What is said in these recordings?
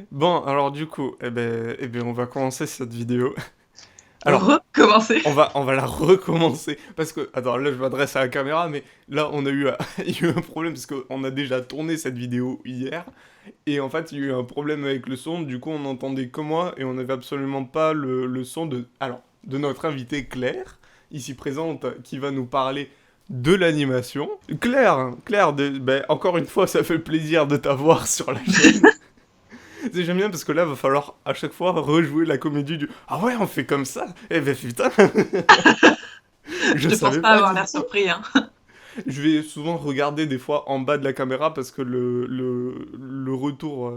Bon, alors du coup, on va commencer cette vidéo. Alors, Recommencer. on va la recommencer parce que, attends, là je m'adresse à la caméra, mais là on a eu, il y a eu un problème parce qu'on a déjà tourné cette vidéo hier et en fait il y a eu un problème avec le son. Du coup, on n'entendait que moi et on n'avait absolument pas le son de notre invitée Claire ici présente qui va nous parler de l'animation. Claire, encore une fois, ça fait plaisir de t'avoir sur la chaîne. J'aime bien parce que là, va falloir à chaque fois rejouer la comédie du «Ah ouais, on fait comme ça. Eh ben putain, je Je pense savais pas pas avoir du l'air tout.» surpris, hein. Je vais souvent regarder des fois en bas de la caméra parce que le retour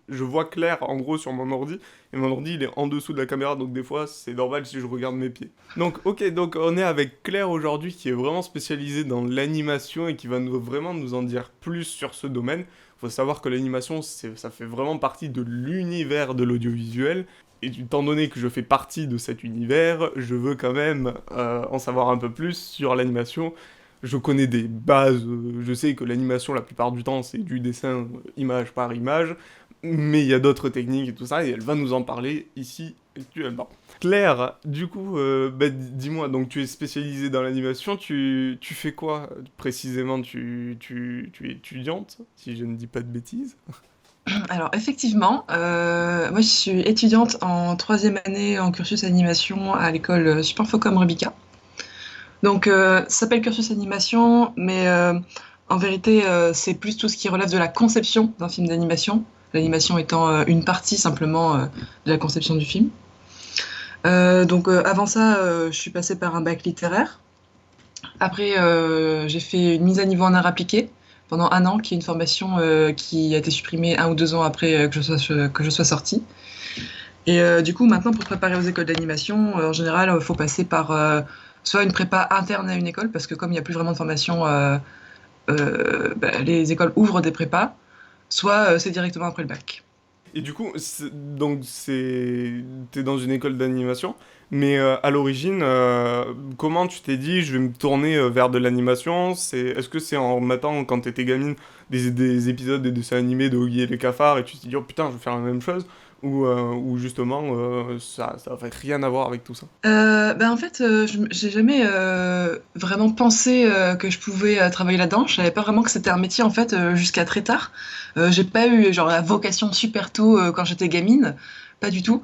je vois clair en gros sur mon ordi et mon ordi il est en dessous de la caméra, donc des fois c'est normal si je regarde mes pieds. Donc ok, donc on est avec Claire aujourd'hui qui est vraiment spécialisée dans l'animation et qui va vraiment nous en dire plus sur ce domaine. Faut savoir que l'animation ça fait vraiment partie de l'univers de l'audiovisuel. Et étant donné que je fais partie de cet univers, je veux quand même en savoir un peu plus sur l'animation. Je connais des bases, je sais que l'animation la plupart du temps c'est du dessin image par image, mais il y a d'autres techniques et tout ça, et elle va nous en parler ici actuellement. Claire, du coup, dis-moi, donc tu es spécialisée dans l'animation, tu fais quoi précisément? Tu es étudiante, si je ne dis pas de bêtises? Alors effectivement, moi je suis étudiante en troisième année en cursus animation à l'école Superfocom Rubica. Donc ça s'appelle cursus animation, mais en vérité c'est plus tout ce qui relève de la conception d'un film d'animation. L'animation étant une partie simplement de la conception du film. Donc avant ça, je suis passée par un bac littéraire. Après, j'ai fait une mise à niveau en art appliqué pendant un an, qui est une formation qui a été supprimée 1 ou 2 ans après que je sois sortie. Et du coup, maintenant, pour se préparer aux écoles d'animation, en général, il faut passer par soit une prépa interne à une école, parce que comme il n'y a plus vraiment de formation, les écoles ouvrent des prépas, soit c'est directement après le bac. Et du coup, t'es dans une école d'animation, mais à l'origine, comment tu t'es dit, je vais me tourner vers de l'animation? Est-ce que c'est en mettant, quand t'étais gamine, des épisodes des dessins animés de Oggy et les cafards, et tu t'es dit, oh putain, je vais faire la même chose? Ou justement, ça avait rien à voir avec tout ça? En fait, j'ai jamais vraiment pensé que je pouvais travailler là-dedans. Je savais pas vraiment que c'était un métier en fait jusqu'à très tard. J'ai pas eu genre la vocation super tôt quand j'étais gamine, pas du tout.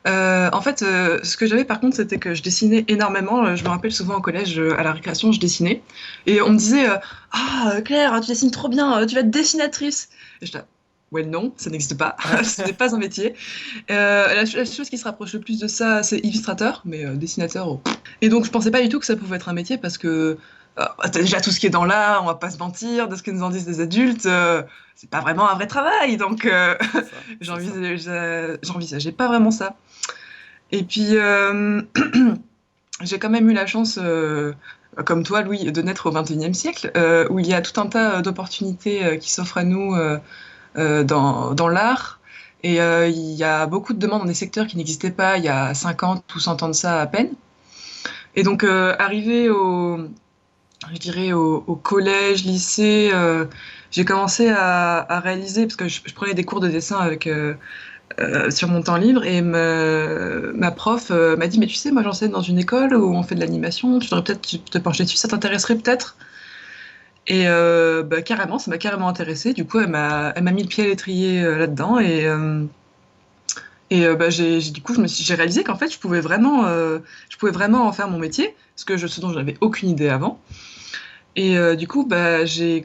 En fait, ce que j'avais par contre, c'était que je dessinais énormément. Je me rappelle souvent au collège, à la récréation, je dessinais et on me disait ah Claire, tu dessines trop bien, tu vas être dessinatrice. Et j'étais là, ouais non, ça n'existe pas, ce n'est pas un métier. La chose qui se rapproche le plus de ça, c'est illustrateur, mais dessinateur. Oh. Et donc, je pensais pas du tout que ça pouvait être un métier parce que déjà tout ce qui est dans l'art, on va pas se mentir, de ce que nous en disent les adultes, c'est pas vraiment un vrai travail. Donc, C'est ça, c'est ça. j'envisageais pas vraiment ça. Et puis, j'ai quand même eu la chance, comme toi, Louis, de naître au XXIe siècle, où il y a tout un tas d'opportunités qui s'offrent à nous dans l'art. Et il y a beaucoup de demandes dans des secteurs qui n'existaient pas il y a 50 ou 100 ans de ça à peine. Et donc, arrivé je dirais au collège, lycée, j'ai commencé à réaliser, parce que je prenais des cours de dessin sur mon temps libre, et ma prof m'a dit, mais tu sais, moi j'enseigne dans une école où on fait de l'animation, tu devrais peut-être te pencher dessus, ça t'intéresserait peut-être? Et carrément, ça m'a carrément intéressée. Du coup, elle m'a mis le pied à l'étrier là-dedans. Du coup, j'ai réalisé qu'en fait, je pouvais vraiment en faire mon métier, ce dont je n'avais aucune idée avant. Et du coup, j'ai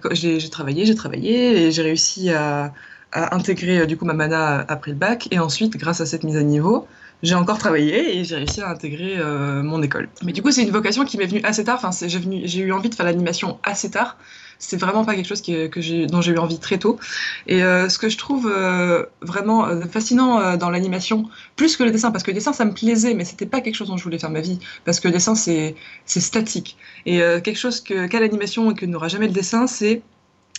travaillé, et j'ai réussi à intégrer du coup ma mana après le bac. Et ensuite, grâce à cette mise à niveau, j'ai encore travaillé et j'ai réussi à intégrer mon école. Mais du coup, c'est une vocation qui m'est venue assez tard. Enfin, j'ai eu envie de faire l'animation assez tard. C'est vraiment pas quelque chose dont j'ai eu envie très tôt. Et ce que je trouve vraiment fascinant dans l'animation, plus que le dessin, parce que le dessin ça me plaisait, mais c'était pas quelque chose dont je voulais faire ma vie, parce que le dessin c'est statique. Et quelque chose qu'a l'animation et que n'aura jamais le dessin, c'est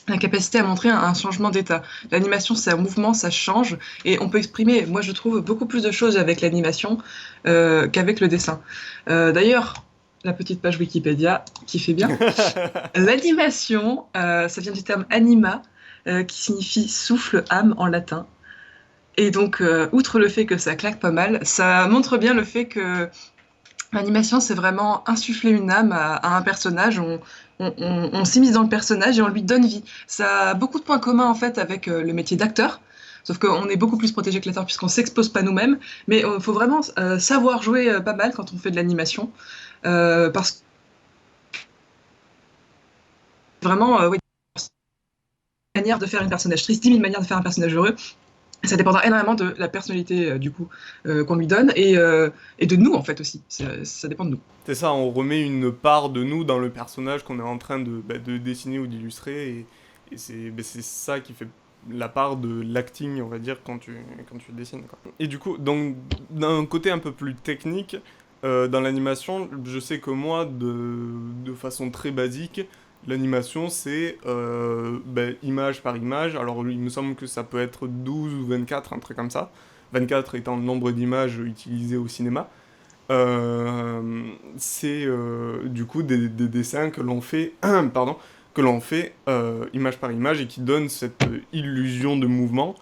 la capacité à montrer un changement d'état. L'animation, c'est un mouvement, ça change, et on peut exprimer, moi je trouve, beaucoup plus de choses avec l'animation qu'avec le dessin. D'ailleurs, la petite page Wikipédia qui fait bien. L'animation, ça vient du terme anima, qui signifie souffle, âme en latin. Et donc, outre le fait que ça claque pas mal, ça montre bien le fait que l'animation, c'est vraiment insuffler une âme à un personnage. On s'immisce dans le personnage et on lui donne vie. Ça a beaucoup de points communs en fait avec le métier d'acteur. Sauf qu'on est beaucoup plus protégé que l'acteur puisqu'on s'expose pas nous-mêmes. Mais il faut vraiment savoir jouer pas mal quand on fait de l'animation. Parce que vraiment, oui, manière de faire un personnage triste, 10 000 manières de faire un personnage heureux. Ça dépendra énormément de la personnalité du coup qu'on lui donne et de nous en fait aussi. Ça dépend de nous. C'est ça, on remet une part de nous dans le personnage qu'on est en train de dessiner ou d'illustrer, et c'est ça qui fait la part de l'acting, on va dire, quand tu dessines, quoi. Et du coup, donc, d'un côté un peu plus technique, dans l'animation, je sais que moi, de façon très basique, l'animation, c'est image par image. Alors, il me semble que ça peut être 12 ou 24, un truc comme ça. 24 étant le nombre d'images utilisées au cinéma. C'est du coup des dessins que l'on fait, pardon, que l'on fait image par image et qui donnent cette illusion de mouvement.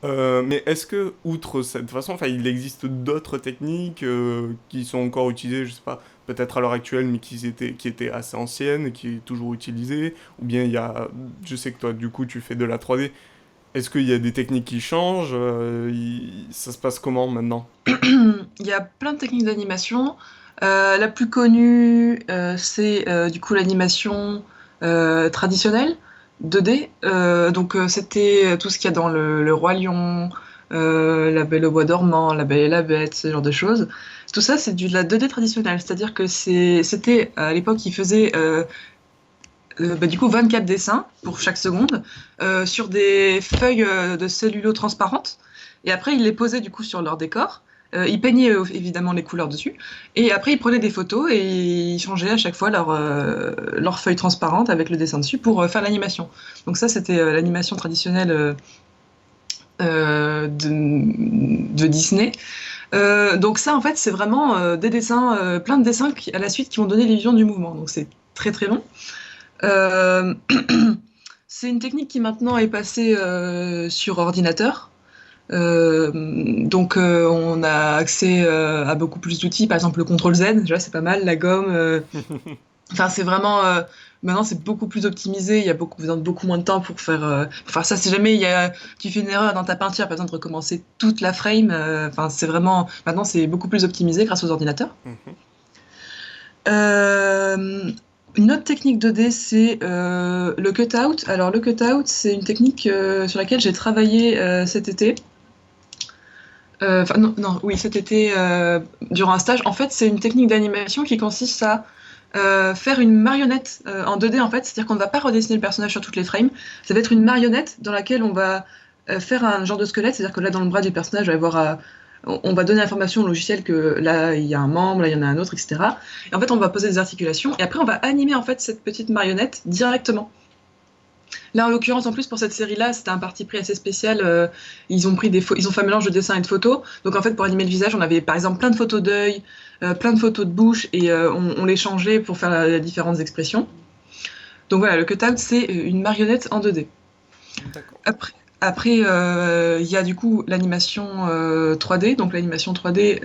Mais est-ce que, outre cette façon, enfin, il existe d'autres techniques qui sont encore utilisées, je sais pas, peut-être à l'heure actuelle, mais qui étaient assez anciennes, et qui est toujours utilisées, ou bien je sais que toi, du coup, tu fais de la 3D. Est-ce qu'il y a des techniques qui changent ça se passe comment maintenant? Il y a plein de techniques d'animation. La plus connue, c'est du coup l'animation traditionnelle 2D. Donc c'était tout ce qu'il y a dans le Roi Lion, La Belle au Bois dormant, La Belle et la Bête, ce genre de choses. Tout ça, c'est de la 2D traditionnelle. C'est-à-dire que c'était à l'époque, ils faisaient du coup 24 dessins pour chaque seconde sur des feuilles de cellulo transparentes. Et après, ils les posaient du coup sur leur décor. Ils peignaient évidemment les couleurs dessus. Et après, ils prenaient des photos et ils changeaient à chaque fois leur feuille transparente avec le dessin dessus pour faire l'animation. Donc ça, c'était l'animation traditionnelle de Disney. Donc ça, en fait, c'est vraiment des dessins, plein de dessins à la suite qui vont donner l'illusion du mouvement. Donc c'est très très long. Euh, c'est une technique qui maintenant est passée sur ordinateur. Donc on a accès à beaucoup plus d'outils, par exemple le contrôle Z, déjà c'est pas mal, la gomme. Enfin c'est vraiment maintenant c'est beaucoup plus optimisé, il y a besoin de beaucoup moins de temps pour faire ça. Si jamais tu fais une erreur dans ta peinture, par exemple de recommencer toute la frame, enfin c'est vraiment maintenant c'est beaucoup plus optimisé grâce aux ordinateurs. Mhm. Une autre technique 2D, c'est le cutout. Alors, le cutout, c'est une technique sur laquelle j'ai travaillé cet été. Enfin, non, non, oui, cet été, durant un stage. En fait, c'est une technique d'animation qui consiste à faire une marionnette en 2D, en fait. C'est-à-dire qu'on ne va pas redessiner le personnage sur toutes les frames. Ça va être une marionnette dans laquelle on va faire un genre de squelette. C'est-à-dire que là, dans le bras du personnage, on va donner l'information au logiciel que là, il y a un membre, là, il y en a un autre, etc. Et en fait, on va poser des articulations. Et après, on va animer, en fait, cette petite marionnette directement. Là, en l'occurrence, en plus, pour cette série-là, c'était un parti pris assez spécial. Ils ont fait un mélange de dessin et de photos. Donc, en fait, pour animer le visage, on avait, par exemple, plein de photos d'œil, plein de photos de bouche, et on les changeait pour faire les différentes expressions. Donc voilà, le cutout, c'est une marionnette en 2D. D'accord. Après, il y a du coup l'animation 3D. Donc l'animation 3D,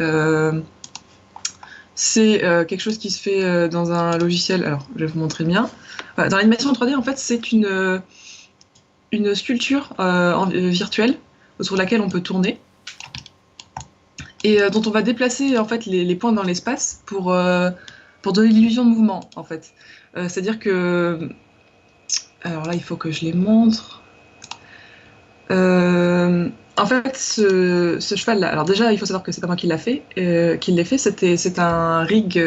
c'est quelque chose qui se fait dans un logiciel. Alors, je vais vous montrer bien. Voilà, dans l'animation 3D, en fait, c'est une sculpture virtuelle autour de laquelle on peut tourner et dont on va déplacer en fait les points dans l'espace pour donner l'illusion de mouvement, en fait. C'est-à-dire que... Alors là, il faut que je les montre. En fait, ce cheval-là, alors déjà, il faut savoir que c'est pas moi qui l'ai fait, c'est un rig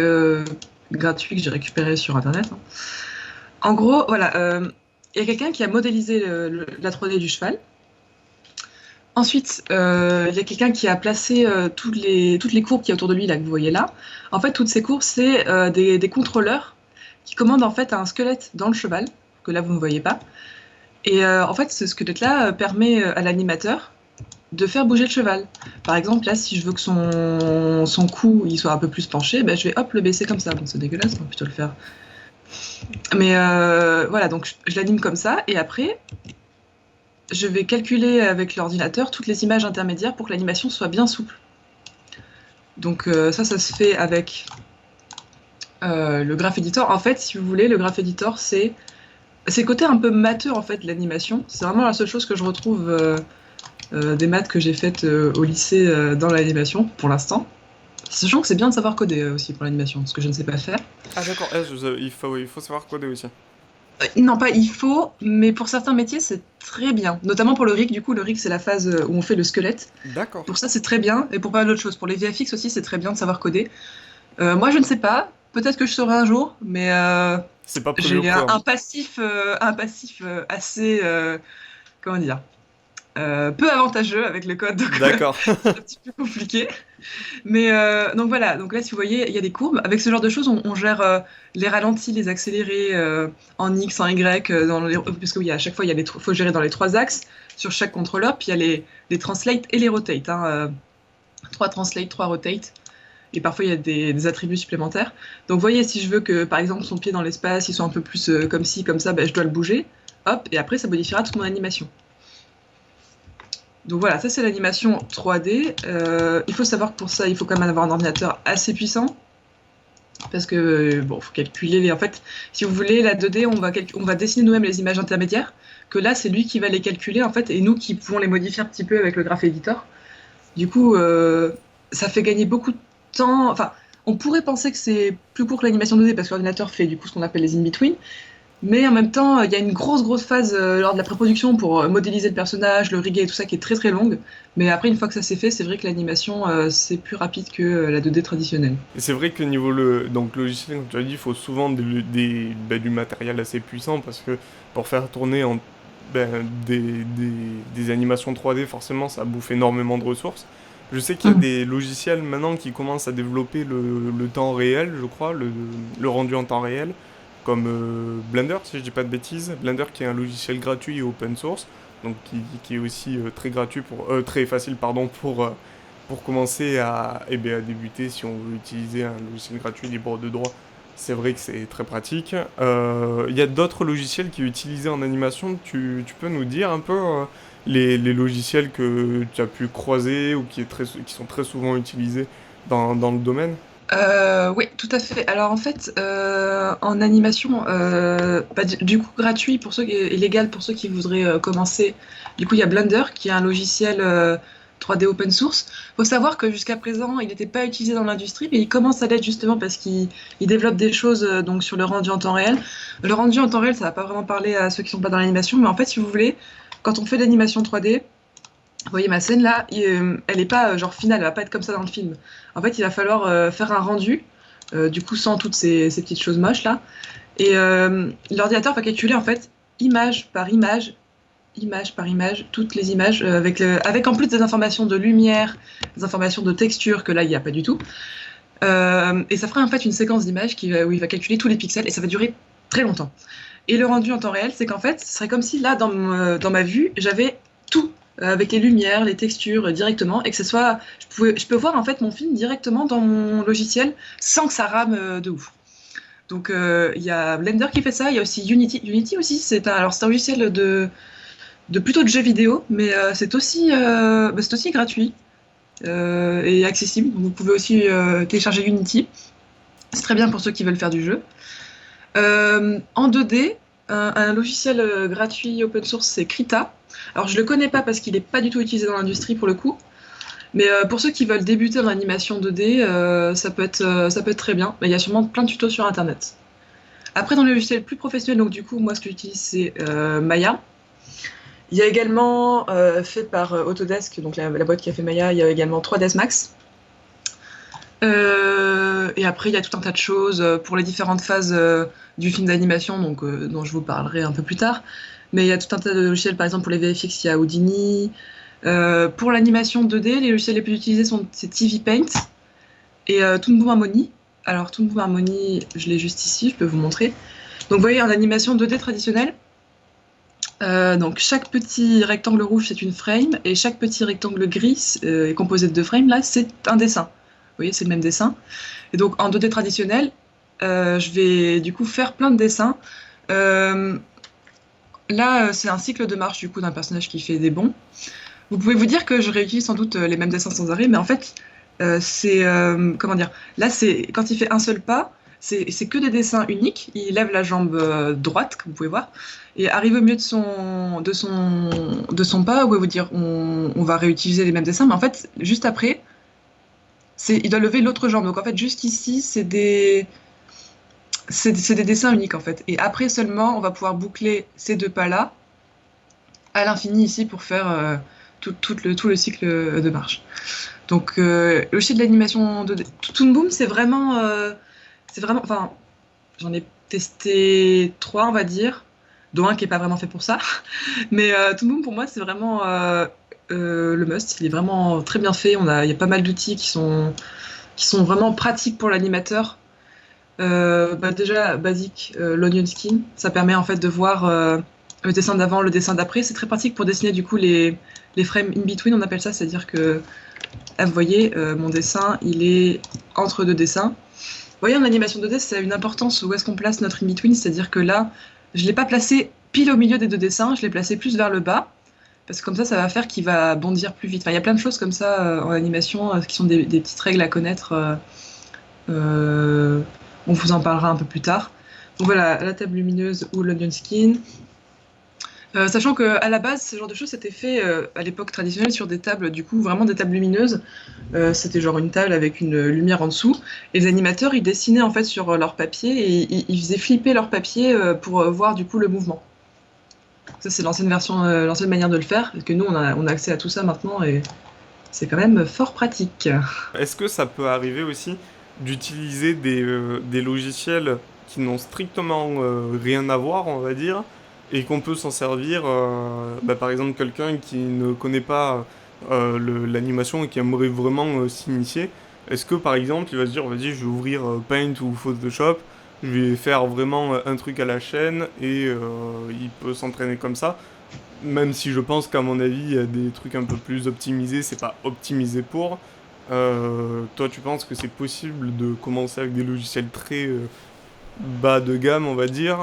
gratuit que j'ai récupéré sur Internet. Hein. En gros, voilà, il y a quelqu'un qui a modélisé la 3D du cheval. Ensuite, il y a quelqu'un qui a placé toutes les courbes qu'il y a autour de lui, là, que vous voyez là. En fait, toutes ces courbes, c'est des contrôleurs qui commandent en fait un squelette dans le cheval, que là, vous ne voyez pas. Et en fait, ce squelette-là permet à l'animateur de faire bouger le cheval. Par exemple, là, si je veux que son cou il soit un peu plus penché, ben, je vais hop le baisser comme ça. Bon, c'est dégueulasse, on va plutôt le faire. Mais voilà, donc je l'anime comme ça, et après, je vais calculer avec l'ordinateur toutes les images intermédiaires pour que l'animation soit bien souple. Donc ça se fait avec le Graph Editor. En fait, si vous voulez, le Graph Editor, c'est le côté un peu matheux en fait de l'animation. C'est vraiment la seule chose que je retrouve des maths que j'ai faites au lycée dans l'animation pour l'instant. Sachant que c'est bien de savoir coder aussi pour l'animation, ce que je ne sais pas faire. Ah d'accord, il faut savoir coder aussi. Non, pas il faut, mais pour certains métiers, c'est très bien. Notamment pour le rig, du coup, le rig, c'est la phase où on fait le squelette. D'accord. Pour ça, c'est très bien, et pour pas mal d'autres choses. Pour les VFX aussi, c'est très bien de savoir coder. Moi, je ne sais pas, peut-être que je saurai un jour, mais C'est pas prévu au j'ai programme. un passif assez, comment dire, peu avantageux avec le code, donc D'accord. c'est un petit peu compliqué. Mais donc voilà, donc là si vous voyez, il y a des courbes. Avec ce genre de choses, on gère les ralentis, les accélérés en X, en Y, parce que oui, à chaque fois, faut gérer dans les trois axes sur chaque contrôleur. Puis il y a les translate et les rotate. Hein, 3 translate, 3 rotate. Et parfois, il y a des attributs supplémentaires. Donc vous voyez, si je veux que, par exemple, son pied dans l'espace, il soit un peu plus comme ci, comme ça, ben, je dois le bouger. Hop, et après, ça modifiera toute mon animation. Donc voilà, ça c'est l'animation 3D. Il faut savoir que pour ça, il faut quand même avoir un ordinateur assez puissant. Parce que, bon, faut calculer En fait, si vous voulez, la 2D, on va dessiner nous-mêmes les images intermédiaires. Que là, c'est lui qui va les calculer, en fait, et nous qui pouvons les modifier un petit peu avec le Graph Editor. Du coup, ça fait gagner beaucoup de temps. Enfin, on pourrait penser que c'est plus court que l'animation 2D parce que l'ordinateur fait du coup ce qu'on appelle les in-between. Mais en même temps, il y a une grosse phase lors de la pré-production pour modéliser le personnage, le riguer et tout ça qui est très longue. Mais après, une fois que ça s'est fait, c'est vrai que l'animation, c'est plus rapide que la 2D traditionnelle. Et c'est vrai que niveau donc logiciel, comme tu as dit, il faut souvent du matériel assez puissant parce que pour faire tourner des animations 3D, forcément, ça bouffe énormément de ressources. Je sais qu'il y a Mm. des logiciels maintenant qui commencent à développer le temps réel, je crois, le rendu en temps réel, comme Blender, si je dis pas de bêtises. Blender qui est un logiciel gratuit et open source, donc qui est aussi très facile pardon, pour commencer à débuter si on veut utiliser un logiciel gratuit libre de droit. C'est vrai que c'est très pratique. Il y a d'autres logiciels qui sont utilisés en animation. Tu peux nous dire un peu les logiciels que tu as pu croiser ou qui sont très souvent utilisés dans le domaine? Oui, tout à fait. Alors en fait, en animation, du coup gratuit pour ceux et légal pour ceux qui voudraient commencer. Du coup, il y a Blender qui est un logiciel 3D open source. Faut savoir que jusqu'à présent, il n'était pas utilisé dans l'industrie, mais il commence à l'être justement parce qu'il développe des choses donc sur le rendu en temps réel. Le rendu en temps réel, ça va pas vraiment parler à ceux qui sont pas dans l'animation, mais en fait, si vous voulez, quand on fait de l'animation 3D, vous voyez ma scène là, elle est pas genre finale, elle va pas être comme ça dans le film. En fait, il va falloir faire un rendu, du coup sans toutes ces petites choses moches là. Et l'ordinateur va calculer en fait image par image, toutes les images, avec en plus des informations de lumière, des informations de texture que là il n'y a pas du tout. Et ça fera en fait une séquence d'images où il va calculer tous les pixels et ça va durer très longtemps. Et le rendu en temps réel, c'est qu'en fait, ce serait comme si là, dans ma vue, j'avais tout, avec les lumières, les textures directement, et que ce soit, je peux voir en fait mon film directement dans mon logiciel sans que ça rame de ouf. Donc il y a Blender qui fait ça, il y a aussi Unity. Unity aussi, alors c'est un logiciel plutôt de jeux vidéo, mais c'est aussi gratuit et accessible. Vous pouvez aussi télécharger Unity. C'est très bien pour ceux qui veulent faire du jeu. En 2D, un logiciel gratuit open source, c'est Krita. Alors je le connais pas parce qu'il n'est pas du tout utilisé dans l'industrie pour le coup, mais pour ceux qui veulent débuter dans l'animation 2D, ça peut être très bien. Mais il y a sûrement plein de tutos sur internet. Après, dans les logiciels plus professionnels, donc du coup, moi ce que j'utilise c'est Maya. Il y a également fait par Autodesk, donc la boîte qui a fait Maya, il y a également 3ds Max. Et après, il y a tout un tas de choses pour les différentes phases du film d'animation, donc dont je vous parlerai un peu plus tard. Mais il y a tout un tas de logiciels, par exemple pour les VFX, il y a Houdini. Pour l'animation 2D, les logiciels les plus utilisés c'est TV Paint et Toon Boom Harmony. Alors Toon Boom Harmony, je l'ai juste ici, je peux vous montrer. Donc vous voyez, en animation 2D traditionnelle, donc chaque petit rectangle rouge c'est une frame et chaque petit rectangle gris est composé de 2 frames. Là, c'est un dessin. Vous voyez, c'est le même dessin. Et donc en 2D traditionnel, je vais du coup faire plein de dessins. Là, c'est un cycle de marche du coup d'un personnage qui fait des bonds. Vous pouvez vous dire que je réutilise sans doute les mêmes dessins sans arrêt, mais en fait, c'est comment dire? Là, c'est quand il fait un seul pas, c'est que des dessins uniques. Il lève la jambe droite, comme vous pouvez voir, et arrive au milieu de son pas. Vous pouvez vous dire, on va réutiliser les mêmes dessins, mais en fait, juste après, il doit lever l'autre jambe. Donc en fait, juste ici, c'est des dessins uniques en fait. Et après seulement, on va pouvoir boucler ces deux pas-là à l'infini ici pour faire tout le cycle de marche. Donc le style de l'animation de Toon Boom, c'est vraiment, enfin, j'en ai testé trois, on va dire, dont un qui est pas vraiment fait pour ça. Mais Toon Boom pour moi, c'est vraiment le must. Il est vraiment très bien fait. Il y a pas mal d'outils qui sont vraiment pratiques pour l'animateur. Déjà, basique, l'onion skin, ça permet en fait de voir le dessin d'avant, le dessin d'après. C'est très pratique pour dessiner du coup les frames in between, on appelle ça, c'est-à-dire que, ah, vous voyez, mon dessin, il est entre deux dessins. Vous voyez, en animation 2D, ça a une importance où est-ce qu'on place notre in between, c'est-à-dire que là, je ne l'ai pas placé pile au milieu des deux dessins, je l'ai placé plus vers le bas, parce que comme ça va faire qu'il va bondir plus vite. Enfin, il y a plein de choses comme ça en animation qui sont des petites règles à connaître. Euh, on vous en parlera un peu plus tard. Donc voilà, la table lumineuse ou l'onion skin. Sachant qu'à la base, ce genre de choses c'était fait à l'époque traditionnelle sur des tables, du coup, vraiment des tables lumineuses. C'était genre une table avec une lumière en dessous. Et les animateurs, ils dessinaient en fait sur leur papier et ils faisaient flipper leur papier pour voir du coup le mouvement. Ça, c'est l'ancienne version, l'ancienne manière de le faire. Parce que nous, on a accès à tout ça maintenant et c'est quand même fort pratique. Est-ce que ça peut arriver aussi d'utiliser des logiciels qui n'ont strictement rien à voir, on va dire, et qu'on peut s'en servir, par exemple quelqu'un qui ne connaît pas l'animation et qui aimerait vraiment s'initier, est-ce que par exemple il va se dire, vas-y, je vais ouvrir Paint ou Photoshop, je vais faire vraiment un truc à la chaîne et il peut s'entraîner comme ça, même si je pense qu'à mon avis, il y a des trucs un peu plus optimisés, c'est pas optimisé pour. Toi, tu penses que c'est possible de commencer avec des logiciels très bas de gamme, on va dire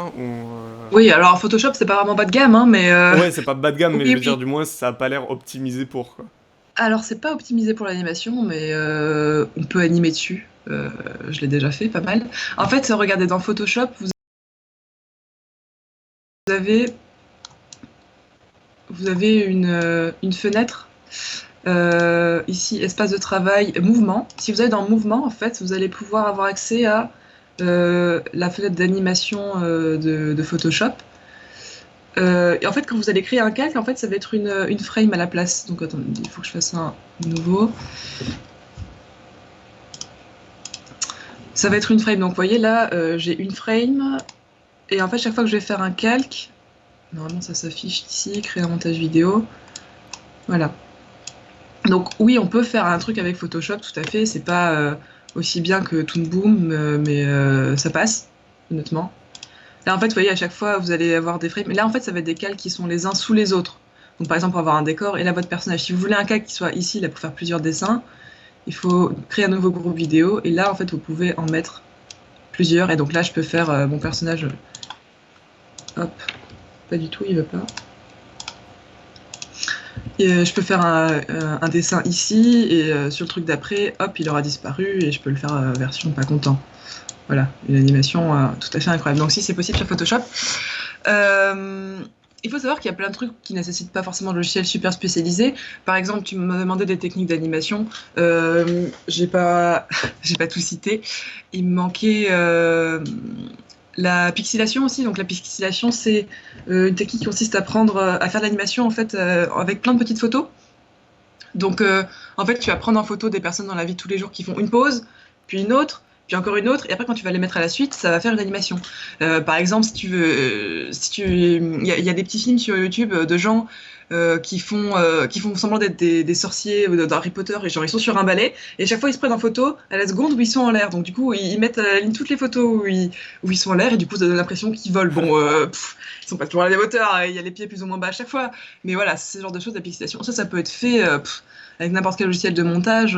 Oui, alors Photoshop, c'est pas vraiment bas de gamme, hein, mais Ouais, c'est pas bas de gamme, mais je oui, veux dire, oui. du moins, ça a pas l'air optimisé pour, quoi. Alors, c'est pas optimisé pour l'animation, mais on peut animer dessus. Je l'ai déjà fait, pas mal. En fait, regardez, dans Photoshop, avez, vous avez une fenêtre. Ici, espace de travail, mouvement. Si vous allez dans mouvement, en fait, vous allez pouvoir avoir accès à la fenêtre d'animation de Photoshop. Et en fait, quand vous allez créer un calque, en fait, ça va être une frame à la place. Donc, attendez, il faut que je fasse un nouveau. Ça va être une frame. Donc, vous voyez là, j'ai une frame. Et en fait, chaque fois que je vais faire un calque, normalement, ça s'affiche ici, créer un montage vidéo. Voilà. Donc, oui, on peut faire un truc avec Photoshop, tout à fait. C'est pas aussi bien que Toon Boom, mais ça passe, honnêtement. Là, en fait, vous voyez, à chaque fois, vous allez avoir des frames. Mais là, en fait, ça va être des calques qui sont les uns sous les autres. Donc, par exemple, pour avoir un décor et là, votre personnage. Si vous voulez un calque qui soit ici, là, pour faire plusieurs dessins, il faut créer un nouveau groupe vidéo. Et là, en fait, vous pouvez en mettre plusieurs. Et donc là, je peux faire mon personnage. Hop, pas du tout, il veut pas. Et je peux faire un dessin ici, et sur le truc d'après, hop, il aura disparu, et je peux le faire version pas content. Voilà, une animation tout à fait incroyable. Donc si c'est possible sur Photoshop. Il faut savoir qu'il y a plein de trucs qui nécessitent pas forcément de logiciel super spécialisé. Par exemple, tu m'as demandé des techniques d'animation. J'ai pas, j'ai pas tout cité. Il me manquait la pixelation aussi. Donc la pixelation, c'est une technique qui consiste à faire de l'animation en fait avec plein de petites photos. Donc en fait, tu vas prendre en photo des personnes dans la vie de tous les jours qui font une pause, puis une autre, puis encore une autre, et après quand tu vas les mettre à la suite, ça va faire une animation. Par exemple, si tu veux, il y a des petits films sur YouTube de gens qui font semblant d'être des sorciers d'Harry Potter, et genre ils sont sur un balai, et chaque fois ils se prennent en photo à la seconde où ils sont en l'air. Donc du coup, ils mettent à la ligne toutes les photos où ils sont en l'air, et du coup, ça donne l'impression qu'ils volent. Bon, ils sont pas toujours à la même hauteur, il y a les pieds plus ou moins bas à chaque fois, mais voilà, c'est ce genre de choses, la pixelation. Ça peut être fait avec n'importe quel logiciel de montage.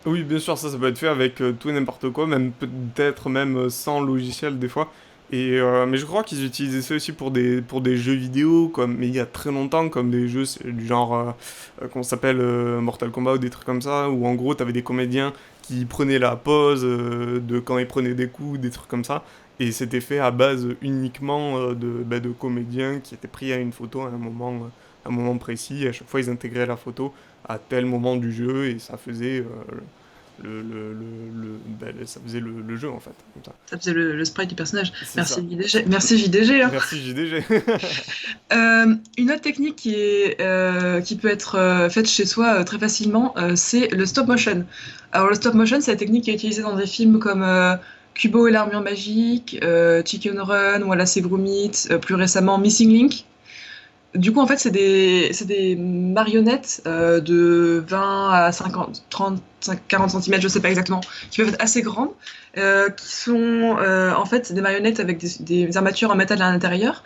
Oui, bien sûr, ça peut être fait avec tout et n'importe quoi, même peut-être même sans logiciel des fois. Mais je crois qu'ils utilisaient ça aussi pour des jeux vidéo, mais il y a très longtemps, comme des jeux du genre, qu'on s'appelle Mortal Kombat ou des trucs comme ça, où en gros, t'avais des comédiens qui prenaient la pause de quand ils prenaient des coups, des trucs comme ça. Et c'était fait à base uniquement de comédiens qui étaient pris à une photo à un moment précis. Et à chaque fois, ils intégraient la photo à tel moment du jeu et ça faisait, ça faisait le jeu en fait. Comme ça. Ça faisait le sprite du personnage. C'est Merci ça. JDG. Merci JDG. Hein. Merci JDG. Une autre technique qui peut être faite chez soi très facilement, c'est le stop motion. Alors le stop motion, c'est la technique qui est utilisée dans des films comme Kubo et l'armure magique, Chicken Run, Wallace et Gromit, plus récemment Missing Link. Du coup, en fait, c'est des marionnettes de 20 à 50, 30, 40 cm, je sais pas exactement, qui peuvent être assez grandes, qui sont en fait des marionnettes avec des armatures en métal à l'intérieur.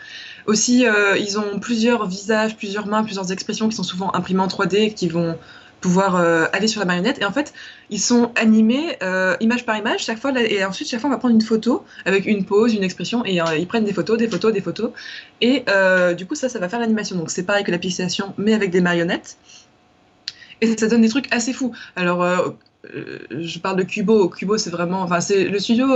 Aussi, ils ont plusieurs visages, plusieurs mains, plusieurs expressions qui sont souvent imprimées en 3D et qui vont pouvoir aller sur la marionnette. Et en fait, ils sont animés image par image chaque fois. Et ensuite, chaque fois, on va prendre une photo avec une pose, une expression, et ils prennent des photos, des photos, des photos. Et du coup, ça va faire l'animation. Donc, c'est pareil que la pixelation, mais avec des marionnettes. Et ça donne des trucs assez fous. Alors, je parle de Kubo. Kubo, c'est vraiment... Enfin, c'est le studio...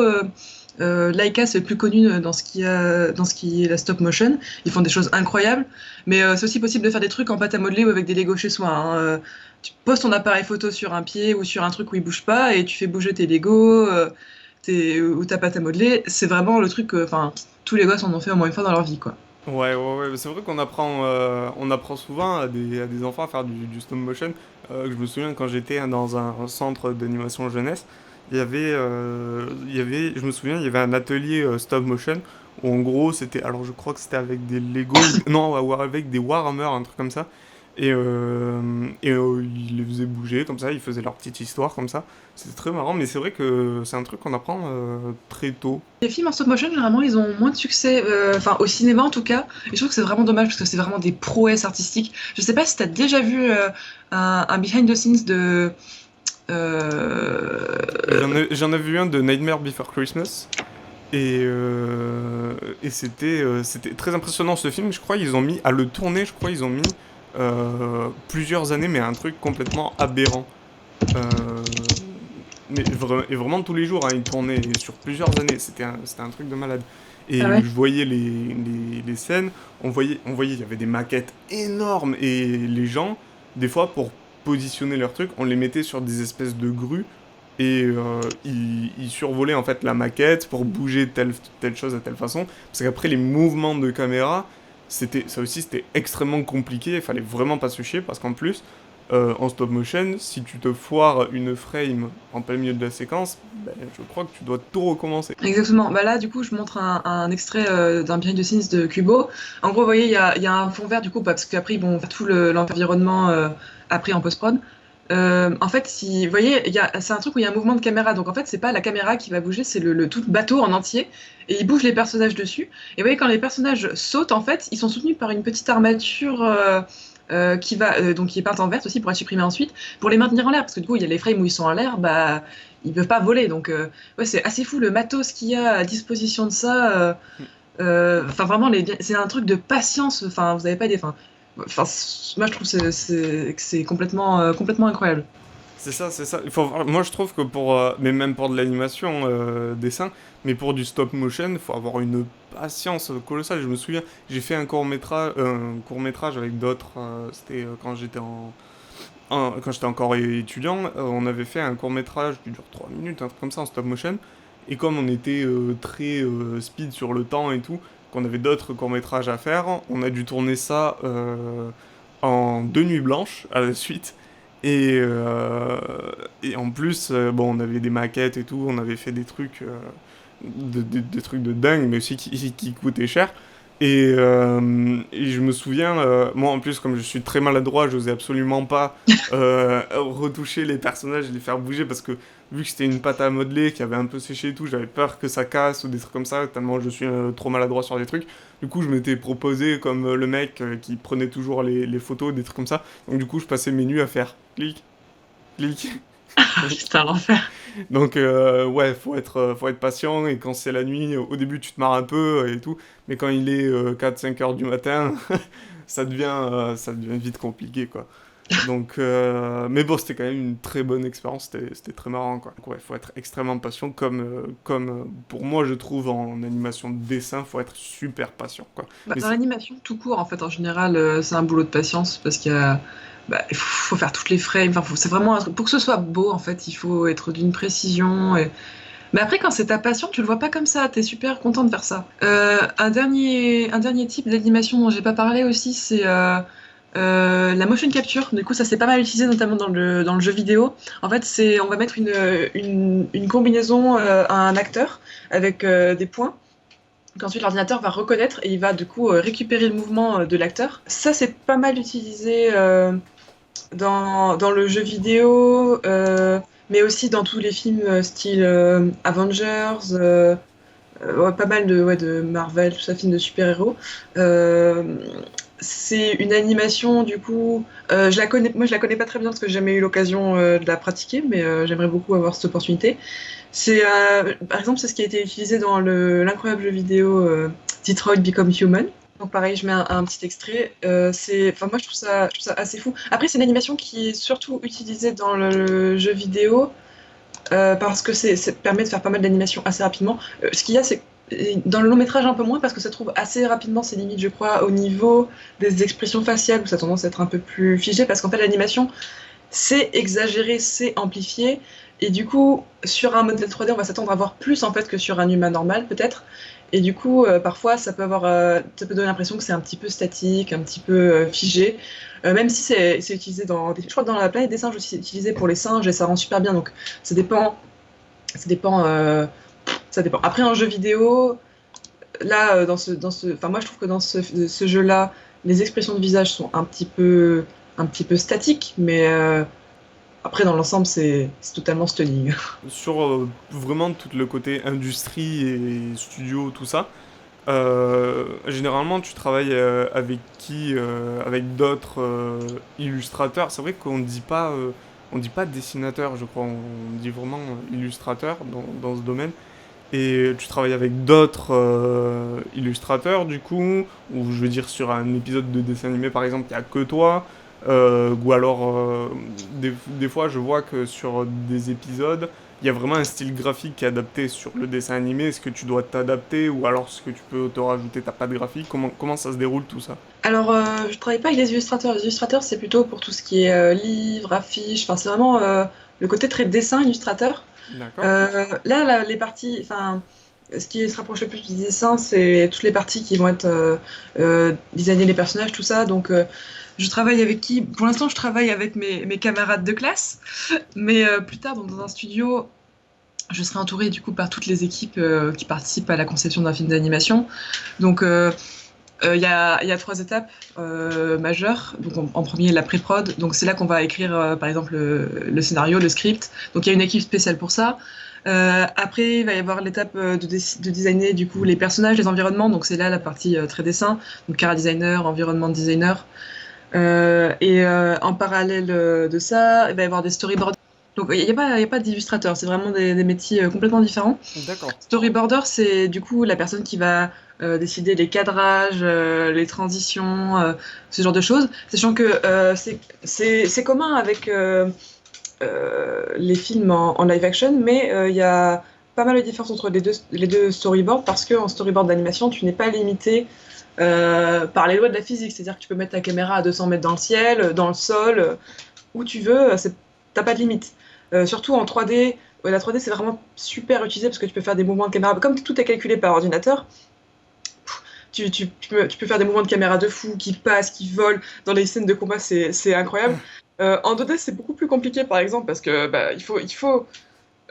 Laika, c'est le plus connu dans ce qui est la stop motion. Ils font des choses incroyables, mais c'est aussi possible de faire des trucs en pâte à modeler ou avec des Lego chez soi. Hein. Tu poses ton appareil photo sur un pied ou sur un truc où il bouge pas et tu fais bouger tes Lego ou ta pâte à modeler. C'est vraiment le truc que, enfin, tous les gosses en ont fait au moins une fois dans leur vie, quoi. Ouais. C'est vrai on apprend souvent à des enfants à faire du stop motion. Je me souviens quand j'étais dans un centre d'animation jeunesse, je me souviens, il y avait un atelier stop motion où en gros c'était, alors je crois que c'était avec des Lego, non, ou avec des Warhammer, un truc comme ça. Ils les faisaient bouger comme ça, ils faisaient leur petite histoire comme ça. C'était très marrant, mais c'est vrai que c'est un truc qu'on apprend très tôt. Les films en stop motion, généralement, ils ont moins de succès, enfin au cinéma en tout cas. Et je trouve que c'est vraiment dommage parce que c'est vraiment des prouesses artistiques. Je sais pas si t'as déjà vu un behind the scenes de J'en ai vu un de Nightmare Before Christmas. Et c'était très impressionnant ce film. Je crois ils ont mis, à le tourner, je crois ils ont mis plusieurs années, mais un truc complètement aberrant. Euh, et vraiment tous les jours, hein, ils tournaient sur plusieurs années. C'était un truc de malade. Et Ah ouais. je voyais les scènes, il y avait des maquettes énormes. Et les gens, des fois, pour positionner leur truc, on les mettait sur des espèces de grues et ils survolaient en fait la maquette pour bouger telle chose à telle façon. Parce qu'après, les mouvements de caméra, ça aussi c'était extrêmement compliqué. Il fallait vraiment pas se chier parce qu'en plus, en stop motion, si tu te foires une frame en plein milieu de la séquence, ben, je crois que tu dois tout recommencer. Exactement. Bah là, du coup, je montre un extrait d'un behind the scenes de Kubo. En gros, vous voyez, il y a un fond vert, du coup, parce qu'après, ils vont faire tout l'environnement après en post-prod. En fait, si, vous voyez, c'est un truc où il y a un mouvement de caméra. Donc, en fait, c'est pas la caméra qui va bouger, c'est le tout bateau en entier. Et il bouge les personnages dessus. Et vous voyez, quand les personnages sautent, en fait, ils sont soutenus par une petite armature donc qui est peinte en vert aussi pour être supprimée ensuite, pour les maintenir en l'air. Parce que du coup, il y a les frames où ils sont en l'air, bah, ils peuvent pas voler. Donc, ouais, c'est assez fou le matos qu'il y a à disposition de ça. Enfin, vraiment, c'est un truc de patience. Enfin, vous avez pas des. Enfin, moi, je trouve que c'est complètement, complètement incroyable. C'est ça, c'est ça. Moi, je trouve que mais même pour de l'animation, dessin, mais pour du stop motion, il faut avoir une patience colossale. Je me souviens, j'ai fait un court métrage avec d'autres. C'était quand j'étais encore étudiant. On avait fait un court métrage qui dure 3 minutes, un truc comme ça en stop motion. Et comme on était très speed sur le temps et tout, qu'on avait d'autres courts métrages à faire, on a dû tourner ça en 2 nuits blanches à la suite. Et, euh, et en plus, bon, on avait des maquettes et tout, on avait fait des trucs, des trucs de dingue, mais aussi qui coûtaient cher. Et je me souviens, moi en plus, comme je suis très maladroit, je n'osais absolument pas retoucher les personnages et les faire bouger parce que vu que c'était une pâte à modeler qui avait un peu séché et tout, j'avais peur que ça casse ou des trucs comme ça, tellement je suis trop maladroit sur des trucs. Du coup, je m'étais proposé comme le mec qui prenait toujours les photos, des trucs comme ça. Donc du coup, je passais mes nuits à faire clic, clic, Putain, l'enfer. Donc, ouais, faut être patient. Et quand c'est la nuit, au début, tu te marres un peu et tout. Mais quand il est 4-5 heures du matin, ça devient vite compliqué, quoi. Donc, mais bon, c'était quand même une très bonne expérience. C'était très marrant, quoi. Donc, ouais, faut être extrêmement patient. Pour moi, je trouve en animation de dessin, faut être super patient, quoi. Bah, Mais dans c'est. l'animation, tout court, en fait, en général, c'est un boulot de patience parce il faut faire toutes les frames. Enfin, c'est vraiment un truc. Pour que ce soit beau, en fait, il faut être d'une précision. Mais après, quand c'est ta passion, tu le vois pas comme ça. T'es super content de faire ça. Un dernier type d'animation dont j'ai pas parlé aussi, c'est la motion capture. Du coup, ça c'est pas mal utilisé, notamment dans le jeu vidéo. En fait, on va mettre une combinaison à un acteur avec des points qu'ensuite l'ordinateur va reconnaître et il va du coup récupérer le mouvement de l'acteur. Ça, c'est pas mal utilisé dans le jeu vidéo, mais aussi dans tous les films style Avengers, ouais, pas mal de Marvel, tout ça, films de super-héros. Euh, c'est une animation, du coup, moi je la connais pas très bien parce que j'ai jamais eu l'occasion de la pratiquer, mais j'aimerais beaucoup avoir cette opportunité. Par exemple, c'est ce qui a été utilisé dans l'incroyable jeu vidéo Detroit Become Human. Donc pareil, je mets un petit extrait. Enfin moi je trouve ça assez fou. Après, c'est une animation qui est surtout utilisée dans le jeu vidéo parce que ça permet de faire pas mal d'animations assez rapidement. Ce qu'il y a, c'est dans le long métrage un peu moins parce que ça trouve assez rapidement ses limites, je crois, au niveau des expressions faciales où ça a tendance à être un peu plus figé parce qu'en fait l'animation c'est exagéré, c'est amplifié. Et du coup, sur un modèle 3D, on va s'attendre à voir plus en fait que sur un humain normal, peut-être. Et du coup, parfois, ça peut donner l'impression que c'est un petit peu statique, un petit peu figé. Même si c'est utilisé je crois que dans la planète des singes aussi, c'est utilisé pour les singes et ça rend super bien. Donc, ça dépend, ça dépend, ça dépend. Après, un jeu vidéo, là, enfin, moi, je trouve que dans ce jeu-là, les expressions de visage sont un petit peu statiques, mais après, dans l'ensemble, c'est totalement stunning. Sur vraiment tout le côté industrie et studio, tout ça, généralement tu travailles avec qui avec d'autres illustrateurs. C'est vrai on dit pas dessinateur, je crois, on dit vraiment illustrateur dans ce domaine. Et tu travailles avec d'autres illustrateurs, du coup, ou je veux dire sur un épisode de dessin animé par exemple, il n'y a que toi, ou alors des fois je vois que sur des épisodes, il y a vraiment un style graphique qui est adapté sur le dessin animé. Est-ce que tu dois t'adapter ou alors est-ce que tu peux te rajouter ta patte graphique? Comment ça se déroule tout ça? Alors, je travaille pas avec les illustrateurs. Les illustrateurs, c'est plutôt pour tout ce qui est livres, affiches. Enfin, c'est vraiment le côté très dessin illustrateur. D'accord. Les parties, enfin, ce qui se rapproche le plus du dessin, c'est toutes les parties qui vont être designer les personnages, tout ça. Donc, je travaille avec qui? Pour l'instant, je travaille avec mes camarades de classe, mais plus tard, donc, dans un studio, je serai entourée du coup par toutes les équipes qui participent à la conception d'un film d'animation. Donc, il y a trois étapes majeures. Donc, en premier, la pré-prod. Donc, c'est là qu'on va écrire, par exemple, le scénario, le script. Donc, il y a une équipe spéciale pour ça. Après, il va y avoir l'étape de designer du coup les personnages, les environnements. Donc, c'est là la partie très dessin. Donc, cara designer, environnement designer. En parallèle de ça, il va y avoir des storyboards. Donc, il y a pas d'illustrateur. C'est vraiment des métiers complètement différents. D'accord. Storyboarder, c'est du coup la personne qui va décider les cadrages, les transitions, ce genre de choses. Sachant que c'est commun avec les films en live action, mais il y a pas mal de différences entre les deux storyboards parce qu'en storyboard d'animation, tu n'es pas limité par les lois de la physique. C'est-à-dire que tu peux mettre ta caméra à 200 mètres dans le ciel, dans le sol, où tu veux, t'as pas de limite. Surtout en 3D, ouais, la 3D c'est vraiment super utilisé parce que tu peux faire des mouvements de caméra. Comme tout est calculé par ordinateur, tu peux faire des mouvements de caméra de fou qui passent, qui volent. Dans les scènes de combat, c'est incroyable. En 2D, c'est beaucoup plus compliqué par exemple parce que il faut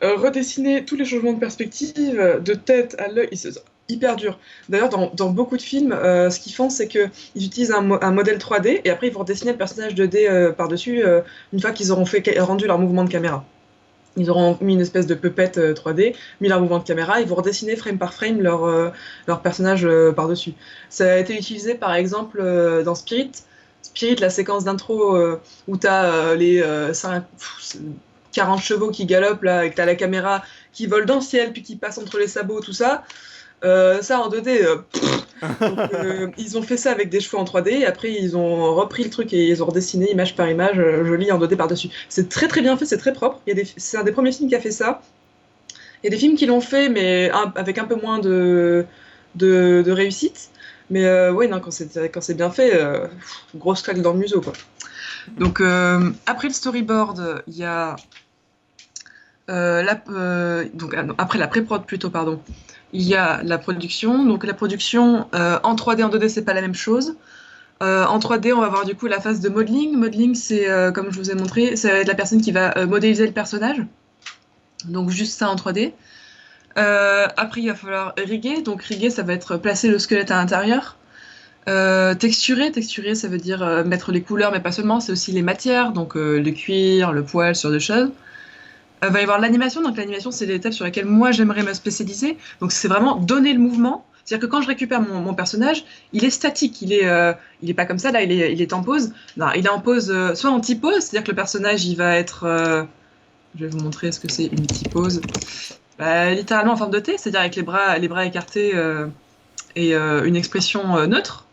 redessiner tous les changements de perspective, de tête à l'œil. C'est hyper dur. D'ailleurs, dans beaucoup de films, ce qu'ils font, c'est qu'ils utilisent un modèle 3D et après ils vont redessiner le personnage 2D par-dessus une fois qu'ils auront rendu leur mouvement de caméra. Ils auront mis une espèce de puppet 3D, mis leur mouvement de caméra, ils vont redessiner frame par frame leur personnage par-dessus. Ça a été utilisé par exemple dans Spirit. Spirit, la séquence d'intro où tu as 40 chevaux qui galopent, là, et que t'as la caméra qui vole dans le ciel, puis qui passe entre les sabots, tout ça. Ça, en 2D, donc, ils ont fait ça avec des cheveux en 3D, et après, ils ont repris le truc et ils ont redessiné image par image, joli en 2D par-dessus. C'est très très bien fait, c'est très propre. C'est un des premiers films qui a fait ça. Il y a des films qui l'ont fait, mais avec un peu moins de réussite. Mais ouais, non, quand c'est bien fait, grosse claque dans le museau, quoi. Donc, après le storyboard, il y a après la pré-prod plutôt, pardon, il y a la production. Donc la production en 3D, en 2D, c'est pas la même chose. En 3D, on va voir du coup la phase de modeling. Modeling, c'est comme je vous ai montré, ça va être la personne qui va modéliser le personnage. Donc juste ça en 3D. Après, il va falloir riguer. Donc riguer, ça va être placer le squelette à l'intérieur. Texturer, ça veut dire mettre les couleurs, mais pas seulement, c'est aussi les matières, donc le cuir, le poil, ce genre de choses. Va y avoir l'animation, donc l'animation c'est l'étape sur laquelle moi j'aimerais me spécialiser, donc c'est vraiment donner le mouvement, c'est-à-dire que quand je récupère mon personnage, il est statique, il est pas comme ça, là il est en pause, non, il est en pose, soit en T-pose, c'est-à-dire que le personnage il va être, je vais vous montrer ce que c'est une T-pose, littéralement en forme de T, c'est-à-dire avec les bras écartés et une expression neutre.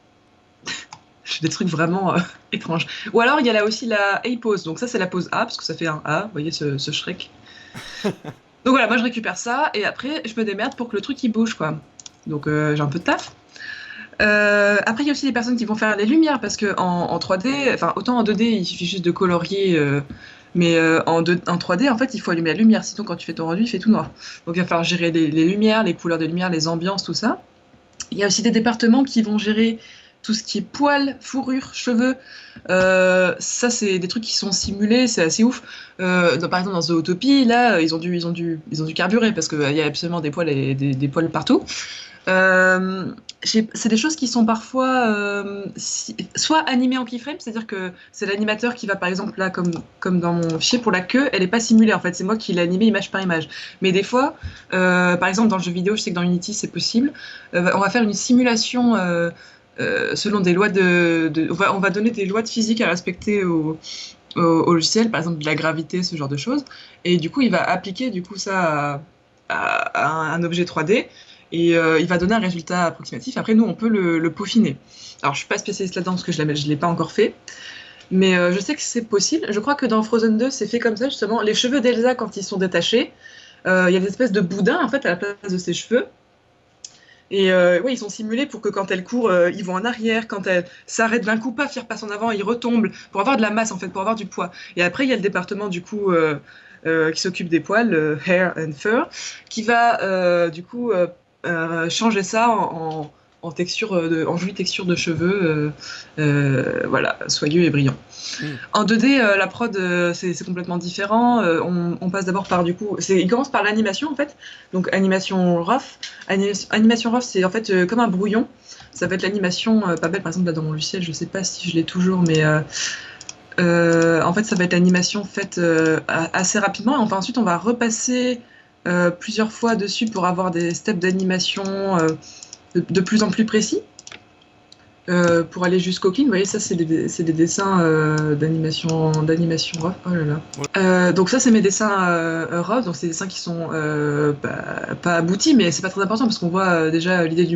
Je fais des trucs vraiment étranges. Ou alors, il y a là aussi la A-pose. Donc ça, c'est la pose A, parce que ça fait un A. Vous voyez ce Shrek. Donc voilà, moi, je récupère ça. Et après, je me démerde pour que le truc, il bouge, quoi. Donc j'ai un peu de taf. Après, il y a aussi des personnes qui vont faire les lumières, parce que en 3D, enfin, autant en 2D, il suffit juste de colorier... mais en 3D, en fait, il faut allumer la lumière. Sinon, quand tu fais ton rendu, il fait tout noir. Donc il va falloir gérer les lumières, les couleurs de lumière, les ambiances, tout ça. Il y a aussi des départements qui vont gérer tout ce qui est poils, fourrure, cheveux. Ça, c'est des trucs qui sont simulés, c'est assez ouf. Par exemple, dans Zootopie, là, ils ont dû carburer parce qu'il y a absolument des poils et des poils partout. C'est des choses qui sont parfois soit animées en keyframe, c'est-à-dire que c'est l'animateur qui va, par exemple, là, comme dans mon fichier, pour la queue, elle n'est pas simulée, en fait, c'est moi qui l'ai animée image par image. Mais des fois, par exemple, dans le jeu vidéo, je sais que dans Unity, c'est possible, on va faire une simulation selon des lois on va donner des lois de physique à respecter au logiciel, par exemple de la gravité, ce genre de choses, et du coup, il va appliquer du coup ça à un objet 3D, et il va donner un résultat approximatif. Après, nous, on peut le peaufiner. Alors, je suis pas spécialiste là-dedans parce que je l'ai pas encore fait, mais je sais que c'est possible. Je crois que dans Frozen 2, c'est fait comme ça, justement. Les cheveux d'Elsa, quand ils sont détachés, il y a des espèces de boudins, en fait, à la place de ses cheveux. Et oui, ils sont simulés pour que quand elle court, ils vont en arrière. Quand elle s'arrête d'un coup, paf, ils repassent en avant, ils retombent, pour avoir de la masse, en fait, pour avoir du poids. Et après, il y a le département, du coup, qui s'occupe des poils, hair and fur, qui va, du coup, changer ça en texture en jolie texture de cheveux, voilà, soyeux et brillant. En 2D, la prod, c'est complètement différent. On passe d'abord par, du coup, il commence par l'animation, en fait. Donc, animation rough. Animation rough, c'est en fait comme un brouillon. Ça va être l'animation pas belle, par exemple, là dans mon logiciel, je sais pas si je l'ai toujours, mais en fait, ça va être l'animation faite assez rapidement. Et enfin, ensuite, on va repasser plusieurs fois dessus pour avoir des steps d'animation de plus en plus précis. Pour aller jusqu'au clean, vous voyez, ça c'est des dessins d'animation rough. Oh là là. Ouais. Donc ça c'est mes dessins rough, donc c'est des dessins qui sont pas aboutis, mais c'est pas très important parce qu'on voit déjà l'idée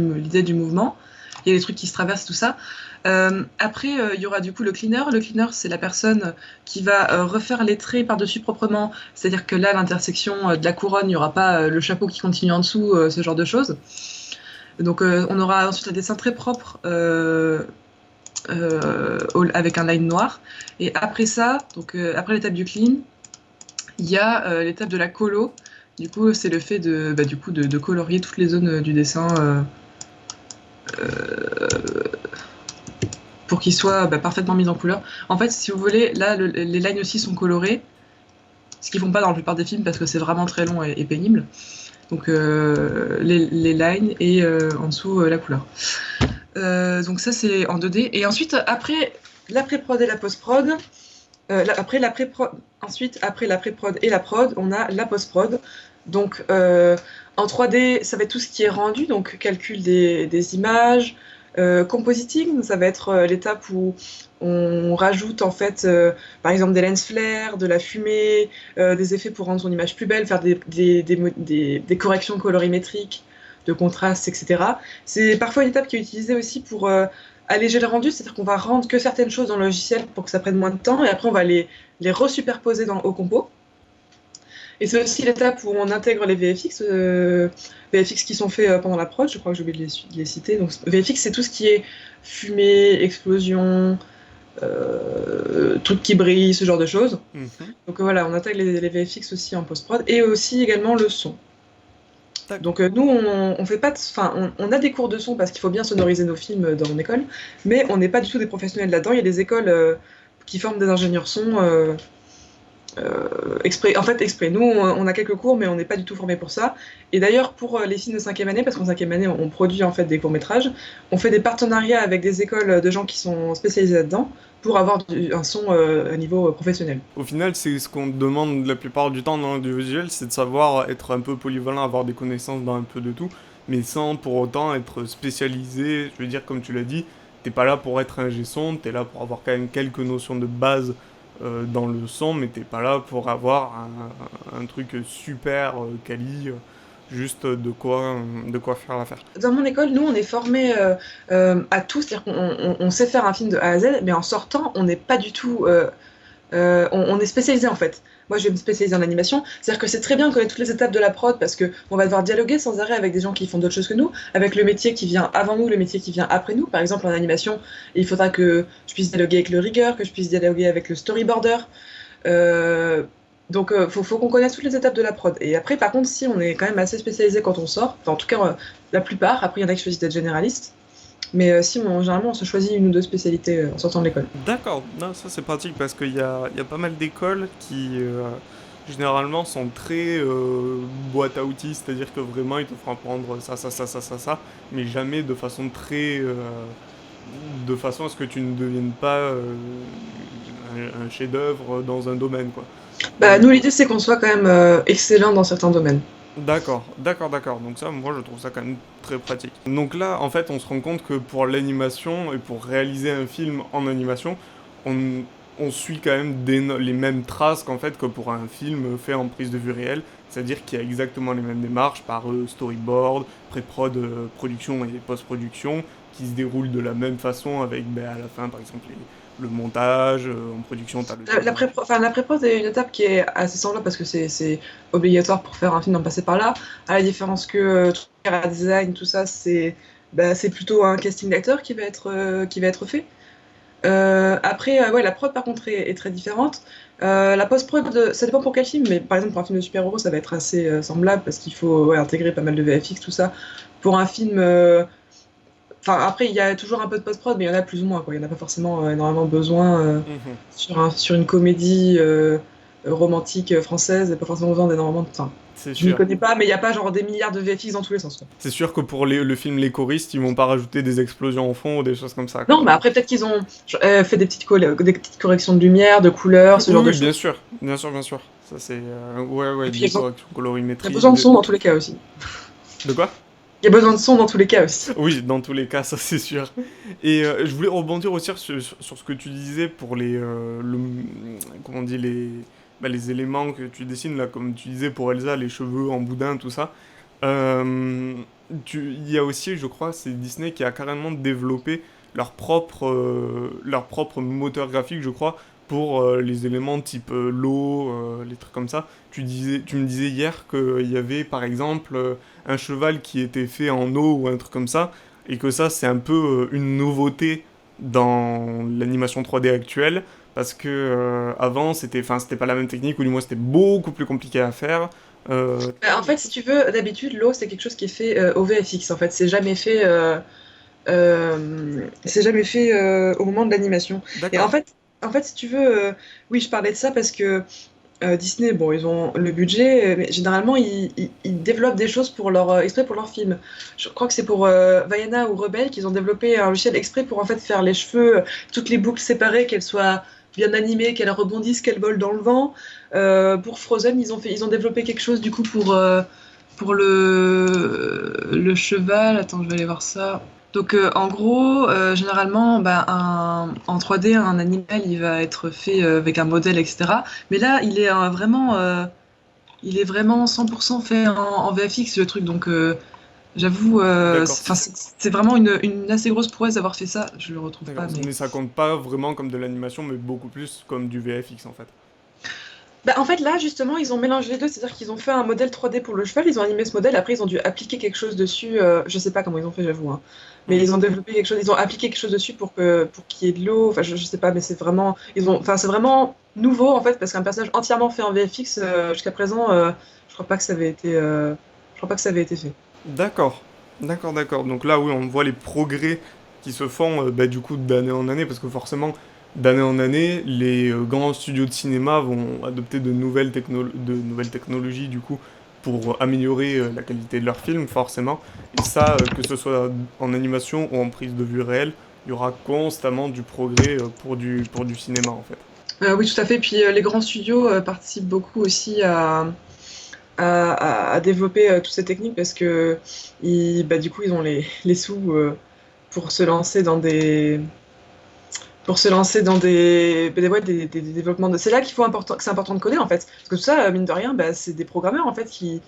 du mouvement. Il y a des trucs qui se traversent, tout ça. Après, il y aura du coup le cleaner. Le cleaner, c'est la personne qui va refaire les traits par-dessus proprement. C'est-à-dire que là, à l'intersection de la couronne, il n'y aura pas le chapeau qui continue en dessous, ce genre de choses. Donc on aura ensuite un dessin très propre avec un line noir. Et après ça, donc après l'étape du clean, il y a l'étape de la colo. Du coup, c'est le fait de colorier toutes les zones du dessin pour qu'il soit parfaitement mis en couleur. En fait, si vous voulez, là, les lines aussi sont colorées, ce qu'ils font pas dans la plupart des films parce que c'est vraiment très long et pénible. Donc les lines et en dessous la couleur. Donc ça c'est en 2D. Et ensuite après la pré-prod et la post-prod, après la pré-prod et la prod, on a la post-prod. Donc en 3D, ça va être tout ce qui est rendu, donc calcul des images, Compositing, ça va être l'étape où on rajoute en fait, par exemple, des lens flares, de la fumée, des effets pour rendre son image plus belle, faire des corrections colorimétriques, de contraste, etc. C'est parfois une étape qui est utilisée aussi pour alléger le rendu, c'est-à-dire qu'on va rendre que certaines choses dans le logiciel pour que ça prenne moins de temps, et après on va les resuperposer au compo. Et c'est aussi l'étape où on intègre les VFX, VFX qui sont faits pendant la prod, je crois que j'ai oublié de les citer. Donc VFX, c'est tout ce qui est fumée, explosion, trucs qui brillent, ce genre de choses. Mhm. Donc voilà, on intègre les VFX aussi en post-prod, et aussi également le son. Donc nous, on fait pas, on a des cours de son parce qu'il faut bien sonoriser nos films dans mon école, mais on n'est pas du tout des professionnels là-dedans. Il y a des écoles qui forment des ingénieurs son exprès. En fait, exprès. Nous, on a quelques cours, mais on n'est pas du tout formés pour ça. Et d'ailleurs, pour les films de 5e année, parce qu'en 5e année, on produit en fait des courts-métrages, on fait des partenariats avec des écoles de gens qui sont spécialisés là-dedans pour avoir un son à niveau professionnel. Au final, c'est ce qu'on te demande la plupart du temps dans l'audiovisuel, c'est de savoir être un peu polyvalent, avoir des connaissances dans un peu de tout, mais sans pour autant être spécialisé. Je veux dire, comme tu l'as dit, t'es pas là pour être un G-son, t'es là pour avoir quand même quelques notions de base dans le son, mais t'es pas là pour avoir un truc super quali, juste de quoi faire l'affaire. Dans mon école, nous, on est formés à tout, c'est-à-dire qu'on sait faire un film de A à Z, mais en sortant, on n'est pas du tout. On est spécialisé en fait. Moi, je vais me spécialiser en animation. C'est-à-dire que c'est très bien de connaître toutes les étapes de la prod parce que on va devoir dialoguer sans arrêt avec des gens qui font d'autres choses que nous, avec le métier qui vient avant nous, le métier qui vient après nous. Par exemple, en animation, il faudra que je puisse dialoguer avec le riggeur, que je puisse dialoguer avec le storyboarder. Euh, donc, faut qu'on connaisse toutes les étapes de la prod. Et après, par contre, si on est quand même assez spécialisé quand on sort, enfin, en tout cas, la plupart, après, il y en a qui choisissent d'être généralistes. Mais si, généralement, on se choisit une ou deux spécialités en sortant de l'école. D'accord, non, ça c'est pratique parce qu'il y a pas mal d'écoles qui généralement sont très boîte à outils, c'est-à-dire que vraiment ils te feront apprendre ça, mais jamais de façon très. De façon à ce que tu ne deviennes pas un chef-d'œuvre dans un domaine, quoi. Bah, Donc, nous, l'idée, c'est qu'on soit quand même excellent dans certains domaines. d'accord. Donc ça, moi, je trouve ça quand même très pratique. Donc là, en fait, on se rend compte que pour l'animation et pour réaliser un film en animation, on, on suit quand même les mêmes traces qu'en fait que pour un film fait en prise de vue réelle. C'est-à-dire qu'il y a exactement les mêmes démarches par storyboard, pré-prod, production et post-production, qui se déroulent de la même façon avec, ben, à la fin, par exemple, le montage, en production, t'as le tournage. La pré-prod est une étape qui est assez semblable parce que c'est obligatoire pour faire un film d'en passer par là. À la différence que tout le caméra design, tout ça, c'est plutôt un casting d'acteurs qui va être fait. Après, ouais, la prod par contre est très différente. La post-prod, ça dépend pour quel film, mais par exemple pour un film de super-héros, ça va être assez semblable parce qu'il faut ouais, intégrer pas mal de VFX, tout ça. Pour un film. Enfin, après, il y a toujours un peu de post-prod, mais il y en a plus ou moins, quoi. Il n'y en a pas forcément énormément besoin Mhm, sur une comédie romantique française, il n'y a pas forcément besoin d'énormément de temps. c'est Je m'y sûr. connais pas, mais il n'y a pas genre des milliards de VFX dans tous les sens, quoi. C'est sûr que pour le film Les choristes, ils vont pas rajouter des explosions au fond ou des choses comme ça, Non, quoi. mais après, peut-être qu'ils ont fait des petites corrections de lumière, de couleurs, ce genre Oui, de oui, choses. bien sûr. Ça c'est ouais, Et puis, des corrections il y a colorimétrie. besoin de son dans tous les cas aussi. De quoi? Il y a besoin de son dans tous les cas aussi. Oui, dans tous les cas, ça c'est sûr. Et je voulais rebondir aussi sur ce que tu disais pour comment on dit les éléments que tu dessines là, comme tu disais pour Elsa, les cheveux en boudin, tout ça. Euh, il y a aussi, je crois, c'est Disney qui a carrément développé leur propre moteur graphique, je crois, pour les éléments type l'eau, les trucs comme ça. Tu me disais hier qu'il y avait, par exemple, un cheval qui était fait en eau ou un truc comme ça, et que ça, c'est un peu une nouveauté dans l'animation 3D actuelle, parce que avant, c'était pas la même technique, ou du moins c'était beaucoup plus compliqué à faire. Euh, Bah, en fait, si tu veux, d'habitude, l'eau, c'est quelque chose qui est fait au VFX. En fait, c'est jamais fait au moment de l'animation. Et d'accord. en fait, si tu veux, oui, je parlais de ça parce que Disney, bon, ils ont le budget, mais généralement, ils développent des choses pour exprès pour leur film. Je crois que c'est pour Vaiana ou Rebelle qu'ils ont développé un logiciel exprès pour en fait faire les cheveux, toutes les boucles séparées, qu'elles soient bien animées, qu'elles rebondissent, qu'elles volent dans le vent. Pour Frozen, ils ont développé quelque chose du coup pour le cheval. Attends, je vais aller voir ça. Donc en gros, généralement, bah, en 3D, un animal, il va être fait avec un modèle, etc. Mais là, il est vraiment 100% fait en VFX, le truc. Donc j'avoue, D'accord. c'est vraiment une assez grosse prouesse d'avoir fait ça. Je le retrouve D'accord. pas, mais... Mais ça compte pas vraiment comme de l'animation, mais beaucoup plus comme du VFX en fait. Bah, en fait, là, justement, ils ont mélangé les deux, c'est-à-dire qu'ils ont fait un modèle 3D pour le cheval, ils ont animé ce modèle, après ils ont dû appliquer quelque chose dessus, je sais pas comment ils ont fait, j'avoue, hein. Mais Hmm. ils ont développé quelque chose, ils ont appliqué quelque chose dessus pour qu'il y ait de l'eau, enfin, je sais pas, mais c'est vraiment nouveau, en fait, parce qu'un personnage entièrement fait en VFX, jusqu'à présent, je crois pas que ça avait été, je crois pas que ça avait été fait. D'accord. D'accord, d'accord. Donc là, oui, on voit les progrès qui se font bah, du coup d'année en année, parce que forcément, d'année en année, les grands studios de cinéma vont adopter de nouvelles technologies du coup pour améliorer la qualité de leurs films, forcément. Et ça, que ce soit en animation ou en prise de vue réelle, il y aura constamment du progrès pour du cinéma en fait. Oui, tout à fait, puis les grands studios participent beaucoup aussi à développer toutes ces techniques parce que bah, du coup, ils ont les sous pour se lancer dans des développements de... C'est là que c'est important de coder, en fait. Parce que tout ça, mine de rien, bah, c'est des programmeurs, en fait, qui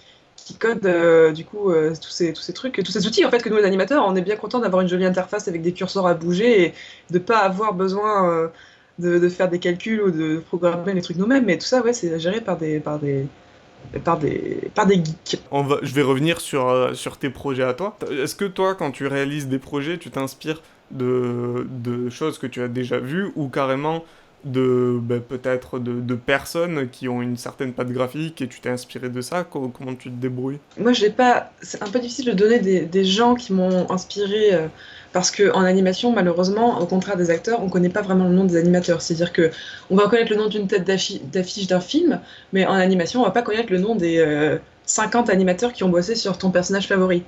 codent, du coup, tous ces trucs, tous ces outils, en fait, que nous, les animateurs, on est bien content d'avoir une jolie interface avec des curseurs à bouger et de pas avoir besoin de faire des calculs ou de programmer les trucs nous-mêmes. Mais tout ça, ouais, c'est géré par des geeks. Je vais revenir sur tes projets à toi. Est-ce que toi, quand tu réalises des projets, tu t'inspires de choses que tu as déjà vues ou carrément peut-être de personnes qui ont une certaine patte graphique et tu t'es inspiré de ça? Comment tu te débrouilles? Moi, j'ai pas. C'est un peu difficile de donner des gens qui m'ont inspiré parce que en animation, malheureusement, au contraire des acteurs, on connaît pas vraiment le nom des animateurs. C'est-à-dire que on va connaître le nom d'une tête d'affiche d'un film, mais en animation, on va pas connaître le nom des 50 animateurs qui ont bossé sur ton personnage favori.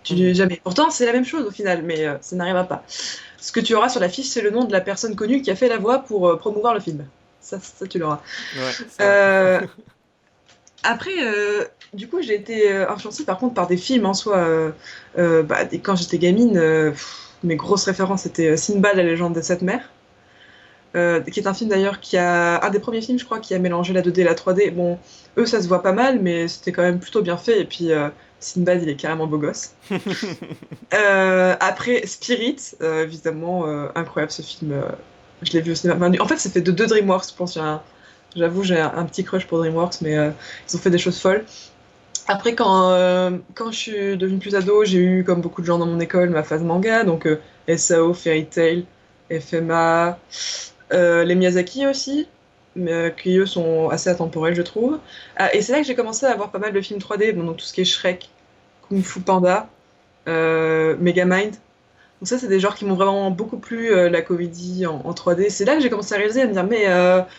Mhm. Jamais. Pourtant, c'est la même chose au final, mais ça n'arrivera pas. Ce que tu auras sur l'affiche, c'est le nom de la personne connue qui a fait la voix pour promouvoir le film. Ça tu l'auras. Ouais, c'est vrai. Euh, Après, du coup, j'ai été influencée par contre par des films en soi. Bah, quand j'étais gamine, mes grosses références c'était Sinbad, la légende des sept mers, qui est un film d'ailleurs un des premiers films, je crois, qui a mélangé la 2D et la 3D. Bon, eux, ça se voit pas mal, mais c'était quand même plutôt bien fait. Et puis, Sinbad, il est carrément beau gosse. Après, Spirit, évidemment, incroyable ce film. Je l'ai vu au cinéma. Enfin, en fait, c'est fait de deux DreamWorks, je pense. J'avoue, j'ai un petit crush pour DreamWorks, mais ils ont fait des choses folles. Après, quand je suis devenue plus ado, j'ai eu, comme beaucoup de gens dans mon école, ma phase manga, donc SAO, Fairy Tail, FMA, les Miyazaki aussi, mais, qui eux sont assez atemporels, je trouve. Ah, et c'est là que j'ai commencé à avoir pas mal de films 3D, bon, donc tout ce qui est Shrek, Kung Fu Panda, Megamind. Donc ça, c'est des genres qui m'ont vraiment beaucoup plu, la comédie en 3D. C'est là que j'ai commencé à réaliser, à me dire, mais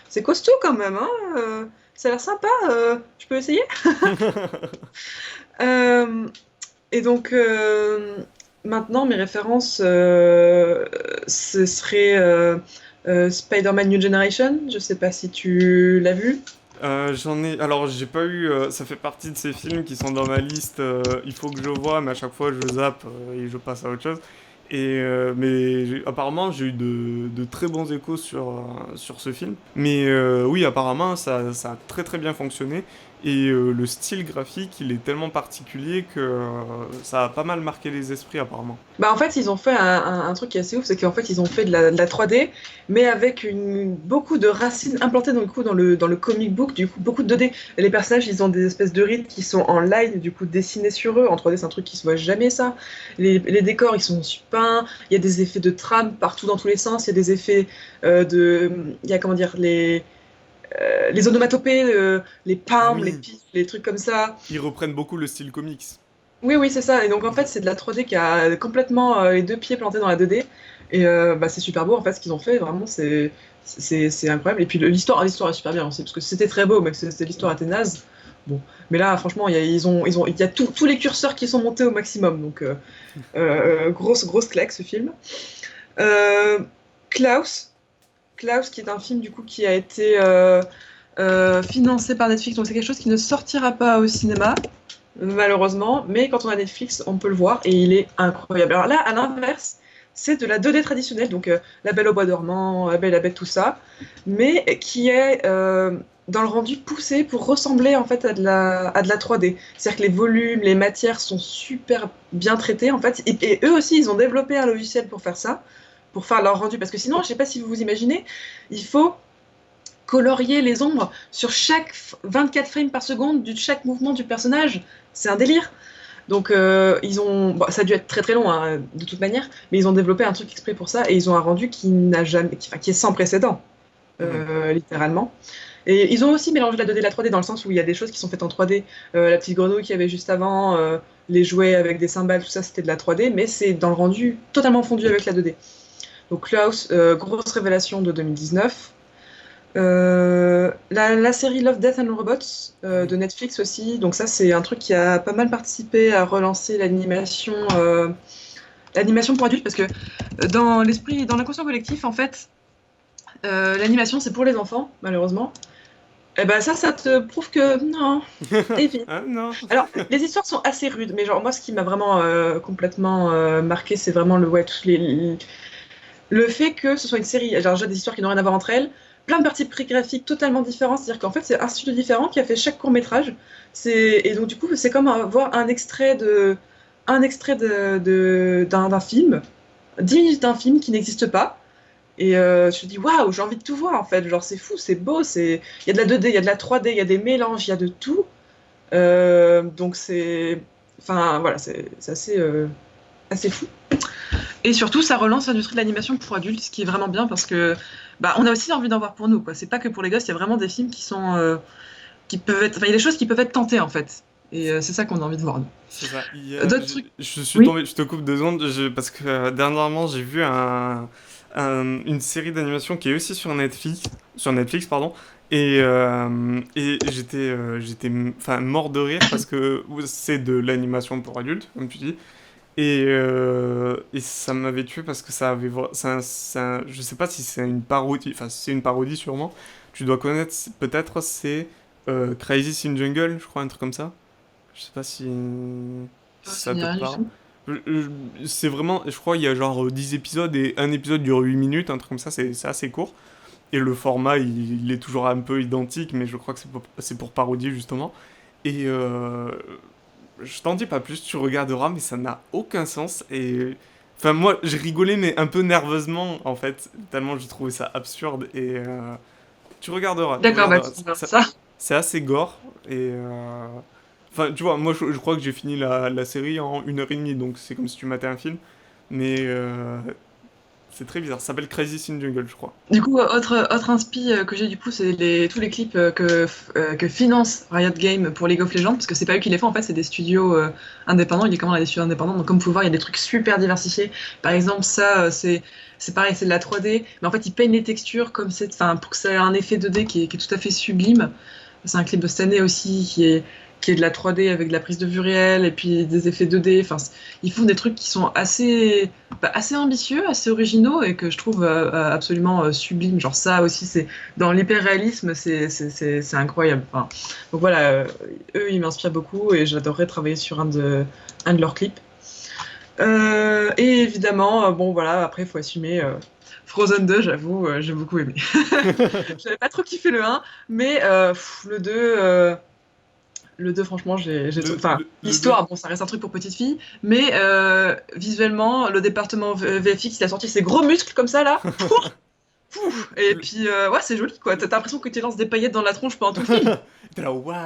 c'est costaud quand même, hein, ça a l'air sympa, je peux essayer? Euh, et donc, maintenant, mes références, ce serait Spider-Man New Generation. Je sais pas si tu l'as vu. J'en ai. Alors, j'ai pas eu. Ça fait partie de ces films qui sont dans ma liste. Il faut que je vois, mais à chaque fois, je zappe et je passe à autre chose. Mais apparemment, j'ai eu de très bons échos sur ce film. Mais oui, apparemment, ça a très très bien fonctionné. Et le style graphique, il est tellement particulier que ça a pas mal marqué les esprits, apparemment. Bah, en fait, ils ont fait un truc qui est assez ouf, c'est qu'en fait, ils ont fait de la 3D, mais avec beaucoup de racines implantées dans le comic book, du coup, beaucoup de 2D. Et les personnages, ils ont des espèces de rides qui sont en line, du coup, dessinés sur eux. En 3D, c'est un truc qui se voit jamais, ça. Les décors, ils sont super. Il y a des effets de trame partout dans tous les sens. Il y a des effets Il y a, comment dire, les onomatopées, les Ah palmes, les oui, pifs, les trucs comme ça. ils reprennent beaucoup le style comics. Oui, oui, c'est ça. Et donc, en Mhm. fait, c'est de la 3D qui a complètement les deux pieds plantés dans la 2D. Et bah, c'est super beau, en fait, ce qu'ils ont fait. Vraiment, c'est incroyable. Et puis, l'histoire est super bien aussi. Parce que c'était très beau, mais l'histoire était naze. Bon. Mais là, franchement, il y a tous les curseurs qui sont montés au maximum. Donc, grosse claque, ce film. Euh, Klaus. Klaus, qui est un film, du coup, qui a été financé par Netflix. Donc, c'est quelque chose qui ne sortira pas au cinéma. malheureusement, mais quand on a Netflix, on peut le voir et il est incroyable. Alors là, à l'inverse, c'est de la 2D traditionnelle, donc La Belle au Bois dormant, La Belle et la Bête, tout ça, mais qui est dans le rendu poussé pour ressembler en fait à de la 3D. C'est-à-dire que les volumes, les matières sont super bien traitées en fait, et eux aussi, ils ont développé un logiciel pour faire ça, pour faire leur rendu, parce que sinon, je sais pas si vous vous imaginez, il faut colorier les ombres sur chaque 24 frames par seconde de chaque mouvement du personnage. C'est un délire. Donc ils ont, bon, ça a dû être très très long hein, de toute manière, mais ils ont développé un truc exprès pour ça et ils ont un rendu qui n'a jamais, qui est sans précédent, Mhm. littéralement. Et ils ont aussi mélangé la 2D et la 3D dans le sens où il y a des choses qui sont faites en 3D. La petite grenouille qu'il y avait juste avant, les jouets avec des cymbales, tout ça c'était de la 3D, mais c'est dans le rendu totalement fondu avec la 2D. Donc Klaus, grosse révélation de 2019. La série Love, Death and Robots Mhm. de Netflix aussi, donc ça c'est un truc qui a pas mal participé à relancer l'animation pour adultes parce que dans l'esprit, dans l'inconscient collectif en fait, l'animation c'est pour les enfants malheureusement. Et ben ça te prouve que non, évite. Ah non. Alors les histoires sont assez rudes, mais genre moi ce qui m'a vraiment complètement marqué c'est vraiment le fait que ce soit une série, genre déjà des histoires qui n'ont rien à voir entre elles, plein de parties graphiques totalement différentes, c'est-à-dire qu'en fait c'est un studio différent qui a fait chaque court métrage. Et donc du coup c'est comme voir d'un film, 10 minutes d'un film qui n'existe pas. Et je me dis waouh, j'ai envie de tout voir en fait, genre c'est fou, c'est beau, il y a de la 2D, il y a de la 3D, il y a des mélanges, il y a de tout. Donc c'est, enfin voilà, c'est assez fou. Et surtout, ça relance l'industrie de l'animation pour adultes, ce qui est vraiment bien parce que bah, on a aussi envie d'en voir pour nous, quoi. C'est pas que pour les gosses, il y a vraiment des films qui peuvent être, enfin, il y a des choses qui peuvent être tentées en fait. Et c'est ça qu'on a envie de voir. Nous. C'est ça. D'autres trucs. Je suis Oui. tombé, je te coupe 2 secondes, parce que dernièrement j'ai vu une série d'animation qui est aussi sur Netflix pardon, et j'étais enfin, mort de rire parce que c'est de l'animation pour adultes, comme tu dis, et ça m'avait tué parce que je sais pas si c'est une parodie, enfin c'est une parodie sûrement, tu dois connaître peut-être, c'est Crazy in Jungle, je crois, un truc comme ça. Je sais pas si Ça ça me dit te rien du parle. tout. C'est vraiment, je crois, il y a genre 10 épisodes et un épisode dure 8 minutes, un truc comme ça, c'est assez court. Et le format, il est toujours un peu identique, mais je crois que c'est pour parodier justement. Et je t'en dis pas plus, tu regarderas, mais ça n'a aucun sens. Et enfin, moi, j'ai rigolé, mais un peu nerveusement, en fait, tellement j'ai trouvé ça absurde. Et tu regarderas, tu D'accord, bah regarderas. tu regardes ça. C'est assez gore, et enfin, tu vois, moi je crois que j'ai fini la série en 1h30, donc c'est comme si tu matais un film. Mais c'est très bizarre. Ça s'appelle Crazy in Jungle, je crois. Du coup, autre inspi que j'ai du coup, c'est tous les clips que finance Riot Games pour League of Legends, parce que c'est pas eux qui les font, en fait, c'est des studios indépendants. Il est comment des studios indépendants. Donc, comme vous pouvez voir, il y a des trucs super diversifiés. Par exemple, ça, c'est pareil, c'est de la 3D, mais en fait, ils peignent les textures comme c'est, enfin, pour que ça ait un effet 2D qui est tout à fait sublime. C'est un clip de cette année aussi qui est de la 3D avec de la prise de vue réelle et puis des effets 2D. Enfin, ils font des trucs qui sont assez ambitieux, assez originaux et que je trouve absolument sublimes. Genre ça aussi, c'est dans l'hyper-réalisme, c'est incroyable. Enfin, donc voilà, eux, ils m'inspirent beaucoup et j'adorerais travailler sur un de leurs clips. Et évidemment, bon voilà, après, il faut assumer. Frozen 2, j'avoue, j'ai beaucoup aimé. J'avais pas trop kiffé le 1, mais le 2, franchement, enfin, Le 2. l'histoire, bon, ça reste un truc pour petite fille, mais visuellement, le département VFX, il a sorti ses gros muscles comme ça, là. Pouf, pouf. Et Le- puis, ouais, c'est joli, quoi. T'as l'impression que tu lances des paillettes dans la tronche pendant tout le film. T'es là, waouh.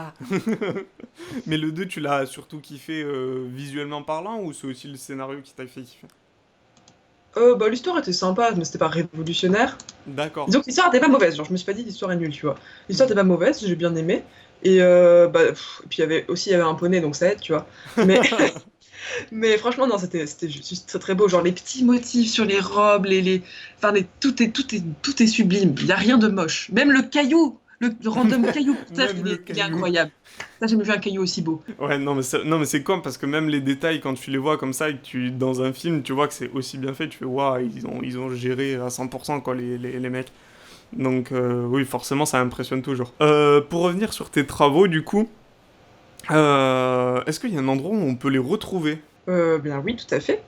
Mais le 2, tu l'as surtout kiffé visuellement parlant, ou c'est aussi le scénario qui t'a fait kiffer? Bah, l'histoire était sympa, mais c'était pas révolutionnaire. D'accord. Disons que l'histoire était pas mauvaise, genre, je me suis pas dit l'histoire est nulle, tu vois. L'histoire était pas mauvaise, j'ai bien aimé. Et, et puis, il y avait un poney, donc ça aide, tu vois. Mais Mais franchement, non, c'était juste très très beau. Genre les petits motifs sur les robes, enfin, tout est sublime. Il n'y a rien de moche. Même le caillou, le random caillou pour terre, Même le il est caillou. incroyable. Ça, j'ai jamais vu un caillou aussi beau. Ouais, non, mais c'est con parce que même les détails, quand tu les vois comme ça et que dans un film, tu vois que c'est aussi bien fait, tu fais waouh, ils ont géré à 100% quoi, les mecs. Donc, oui, forcément, ça impressionne toujours. Pour revenir sur tes travaux, du coup, Est-ce qu'il y a un endroit où on peut les retrouver? Bien oui, tout à fait.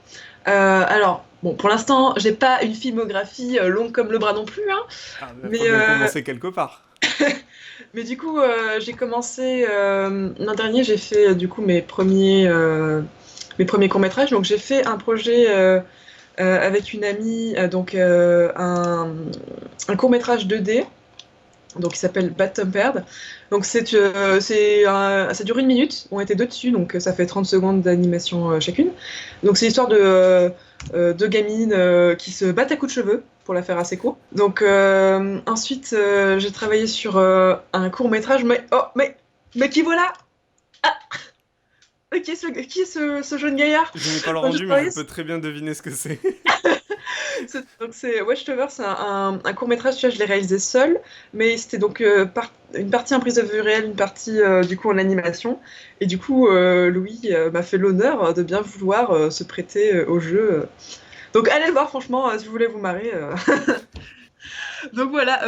Alors, bon, pour l'instant, j'ai pas une filmographie longue comme le bras non plus, hein, Ah, il mais, faut bien commencer quelque part. mais du coup, j'ai commencé l'an dernier, j'ai fait du coup mes premiers courts-métrages. Donc, j'ai fait un projet avec une amie, un court-métrage 2D donc qui s'appelle Bad Tempered. Donc ça dure 1 minute, on était deux dessus, donc ça fait 30 secondes d'animation chacune. Donc c'est l'histoire de deux gamines qui se battent à coups de cheveux, pour la faire assez court. Donc ensuite j'ai travaillé sur un court métrage, mais qui voilà. Qui est ce jeune gaillard? Je n'ai pas le Donc, j'ai rendu, mais je travaillé peux très bien deviner ce que c'est. Donc c'est Watchtower, c'est un court métrage, tu vois, je l'ai réalisé seul, mais c'était donc une partie en prise de vue réelle, une partie du coup en animation. Et du coup, Louis m'a fait l'honneur de bien vouloir se prêter au jeu. Donc allez le voir, franchement, si vous voulez vous marrer. Donc voilà,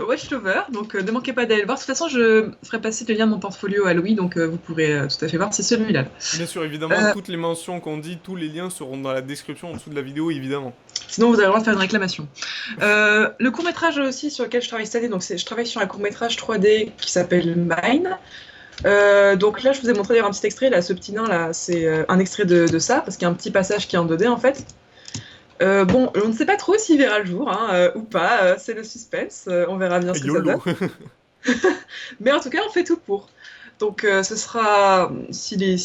Watchtower, donc ne manquez pas d'aller le voir. De toute façon, je ferai passer le lien de mon portfolio à Louis, donc vous pourrez tout à fait voir, c'est celui-là. Bien sûr, évidemment, toutes les mentions qu'on dit, tous les liens seront dans la description en dessous de la vidéo, évidemment. Sinon, vous avez le droit de faire une réclamation. Le court-métrage aussi sur lequel je travaille cette année, donc je travaille sur un court-métrage 3D qui s'appelle Mine. Donc là, je vous ai montré d'ailleurs un petit extrait. Là, ce petit nain, là, c'est un extrait de ça, parce qu'il y a un petit passage qui est en 2D en fait. Bon, on ne sait pas trop s'il verra le jour hein, ou pas, c'est le suspense, on verra bien ce que ça donne. YOLO. Mais en tout cas, on fait tout pour. Donc ce sera, s'il